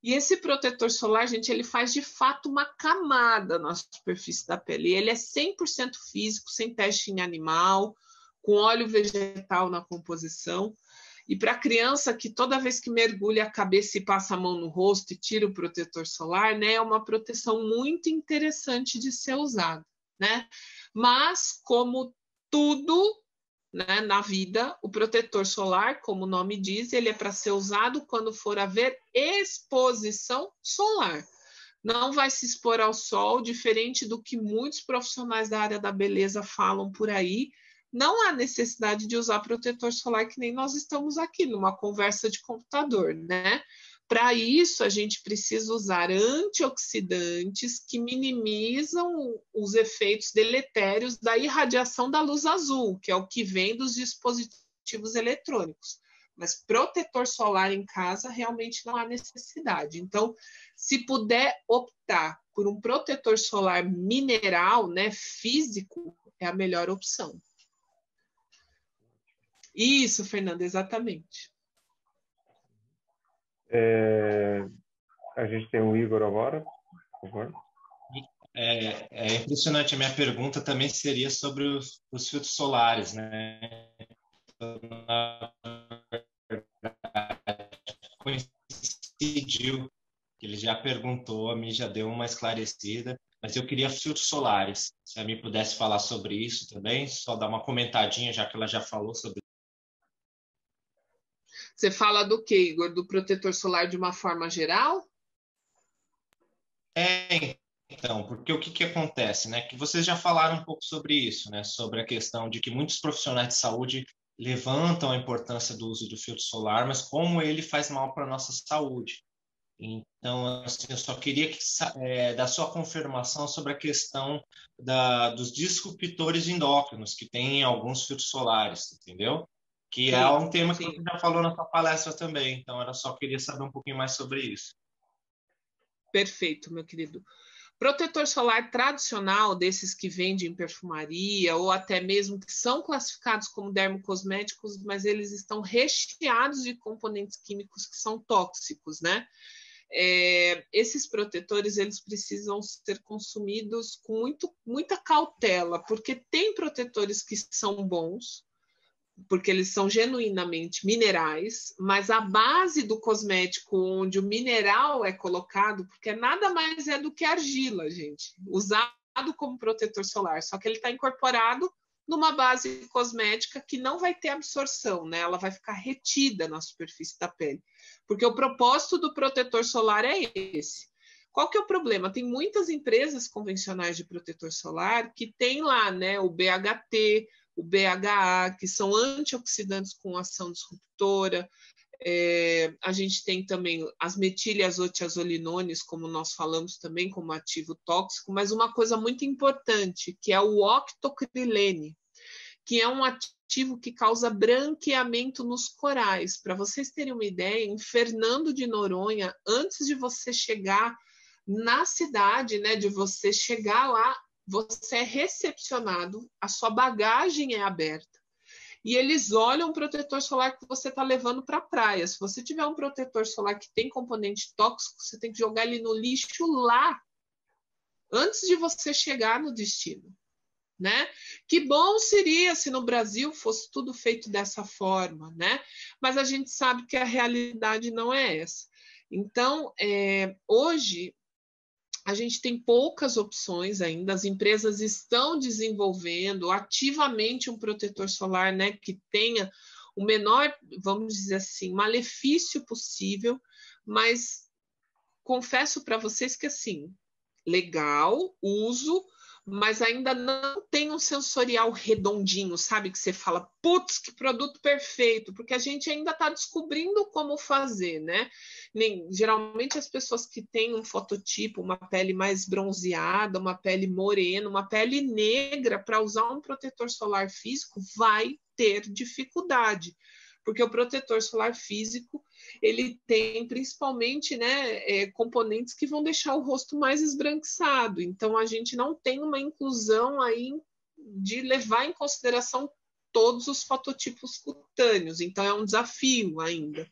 A: E esse protetor solar, gente, ele faz de fato uma camada na superfície da pele. E ele é 100% físico, sem teste em animal, com óleo vegetal na composição. E para a criança que toda vez que mergulha a cabeça e passa a mão no rosto e tira o protetor solar, né, é uma proteção muito interessante de ser usada, né? Mas, como tudo, né, na vida, o protetor solar, como o nome diz, ele é para ser usado quando for haver exposição solar. Não vai se expor ao sol, diferente do que muitos profissionais da área da beleza falam por aí. Não há necessidade de usar protetor solar que nem nós estamos aqui, numa conversa de computador, né? Para isso, a gente precisa usar antioxidantes que minimizam os efeitos deletérios da irradiação da luz azul, que é o que vem dos dispositivos eletrônicos. Mas protetor solar em casa realmente não há necessidade. Então, se puder optar por um protetor solar mineral, né, físico, é a melhor opção. Isso, Fernanda, exatamente.
B: A gente tem o Igor agora, por favor.
E: É impressionante. A minha pergunta também seria sobre os filtros solares, né? Coincidiu, ele já perguntou, a mim já deu uma esclarecida, mas eu queria filtros solares. Se a mim pudesse falar sobre isso também, só dar uma comentadinha, já que ela já falou sobre.
A: Você fala do quê, Igor? Do protetor solar de uma forma geral?
E: Então, porque o que acontece, né? Que vocês já falaram um pouco sobre isso, né? Sobre a questão de que muitos profissionais de saúde levantam a importância do uso do filtro solar, mas como ele faz mal para a nossa saúde. Então, assim, eu só queria dar sua confirmação sobre a questão dos disruptores endócrinos que tem em alguns filtros solares, entendeu? Que é um tema que você já falou na sua palestra também. Então, eu só queria saber um pouquinho mais sobre isso.
A: Perfeito, meu querido. Protetor solar tradicional, desses que vendem em perfumaria, ou até mesmo que são classificados como dermocosméticos, mas eles estão recheados de componentes químicos que são tóxicos, né? Esses protetores, eles precisam ser consumidos com muita cautela, porque tem protetores que são bons, porque eles são genuinamente minerais, mas a base do cosmético onde o mineral é colocado, porque nada mais é do que argila, gente, usado como protetor solar, só que ele está incorporado numa base cosmética que não vai ter absorção, né? Ela vai ficar retida na superfície da pele, porque o propósito do protetor solar é esse. Qual que é o problema? Tem muitas empresas convencionais de protetor solar que tem lá, né, o BHT, o BHA, que são antioxidantes com ação disruptora. A gente tem também as metilhazotiazolinones, como nós falamos também, como ativo tóxico, mas uma coisa muito importante, que é o octocrilene, que é um ativo que causa branqueamento nos corais. Para vocês terem uma ideia, em Fernando de Noronha, antes de você chegar na cidade, né, de você chegar lá, você é recepcionado, a sua bagagem é aberta. E eles olham o protetor solar que você está levando para a praia. Se você tiver um protetor solar que tem componente tóxico, você tem que jogar ele no lixo lá, antes de você chegar no destino, né? Que bom seria se no Brasil fosse tudo feito dessa forma, né? Mas a gente sabe que a realidade não é essa. Então, hoje, a gente tem poucas opções ainda, as empresas estão desenvolvendo ativamente um protetor solar, né, que tenha o menor, vamos dizer assim, malefício possível, mas confesso para vocês que, assim, legal, uso, mas ainda não tem um sensorial redondinho, sabe? Que você fala, putz, que produto perfeito, porque a gente ainda está descobrindo como fazer, né? Geralmente as pessoas que têm um fototipo, uma pele mais bronzeada, uma pele morena, uma pele negra, para usar um protetor solar físico, vai ter dificuldade, porque o protetor solar físico ele tem principalmente, né, componentes que vão deixar o rosto mais esbranquiçado. Então, a gente não tem uma inclusão aí de levar em consideração todos os fototipos cutâneos. Então, é um desafio ainda.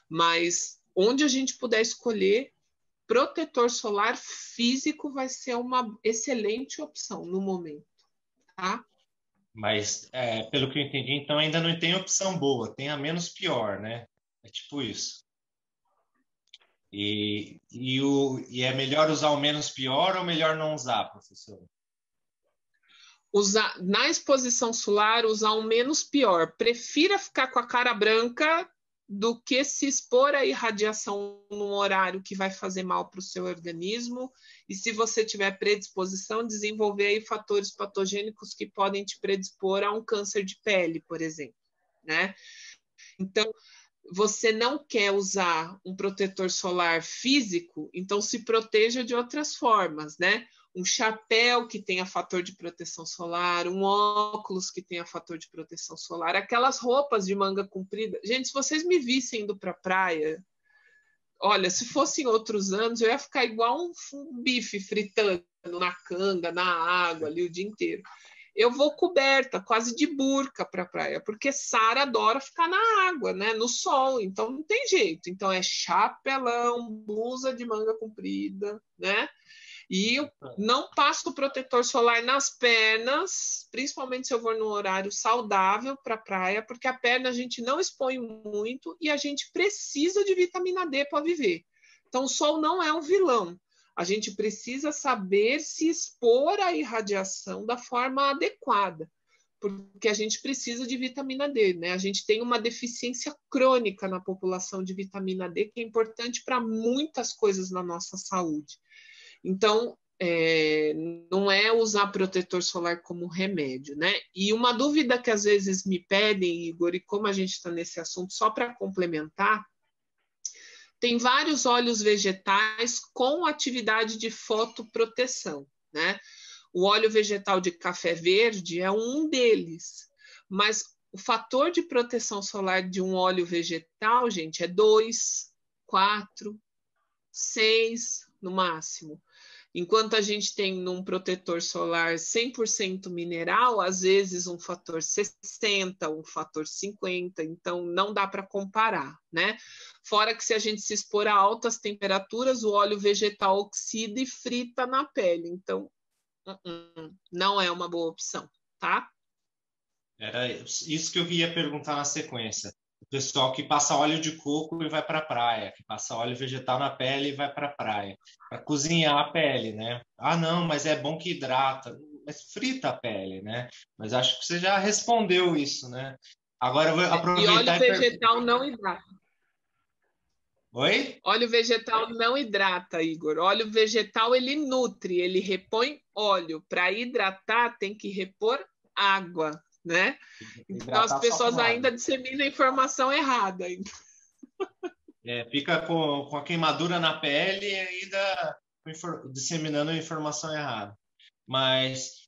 A: Mas, onde a gente puder escolher, protetor solar físico vai ser uma excelente opção no momento, tá?
E: Mas, pelo que eu entendi, então ainda não tem opção boa, tem a menos pior, né? É tipo isso. E é melhor usar o menos pior ou melhor não usar, professor?
A: Usar, na exposição solar, usar o menos pior. Prefira ficar com a cara branca do que se expor à irradiação num horário que vai fazer mal para o seu organismo. E se você tiver predisposição, desenvolver aí fatores patogênicos que podem te predispor a um câncer de pele, por exemplo, né? Então, você não quer usar um protetor solar físico, então se proteja de outras formas, né? Um chapéu que tenha fator de proteção solar, um óculos que tenha fator de proteção solar, aquelas roupas de manga comprida. Gente, se vocês me vissem indo para a praia, olha, se fossem outros anos, eu ia ficar igual um bife fritando na canga, na água ali o dia inteiro. Eu vou coberta, quase de burca para a praia, porque Sara adora ficar na água, né? No sol, então não tem jeito. Então é chapelão, blusa de manga comprida, né? E eu não passo protetor solar nas pernas, principalmente se eu vou num horário saudável para a praia, porque a perna a gente não expõe muito e a gente precisa de vitamina D para viver. Então o sol não é um vilão. A gente precisa saber se expor à irradiação da forma adequada, porque a gente precisa de vitamina D, né? A gente tem uma deficiência crônica na população de vitamina D, que é importante para muitas coisas na nossa saúde. Então, não é usar protetor solar como remédio, né? E uma dúvida que às vezes me pedem, Igor, e como a gente está nesse assunto, só para complementar, tem vários óleos vegetais com atividade de fotoproteção, né? O óleo vegetal de café verde é um deles, mas o fator de proteção solar de um óleo vegetal, gente, é 2, 4, 6 no máximo. Enquanto a gente tem num protetor solar 100% mineral, às vezes um fator 60, um fator 50, então não dá para comparar, né? Fora que se a gente se expor a altas temperaturas, o óleo vegetal oxida e frita na pele, então não é uma boa opção, tá?
E: Era isso que eu ia perguntar na sequência. O pessoal que passa óleo de coco e vai para a praia, que passa óleo vegetal na pele e vai para a praia, para cozinhar a pele, né? Ah, não, mas é bom que hidrata, mas frita a pele, né? Mas acho que você já respondeu isso, né? Agora eu vou aproveitar
A: e óleo vegetal não hidrata.
E: Oi?
A: Óleo vegetal não hidrata, Igor. Óleo vegetal ele nutre, ele repõe óleo. Para hidratar tem que repor água, né? Então as pessoas ainda disseminam informação errada.
E: Fica com a queimadura na pele e ainda disseminando informação errada. Mas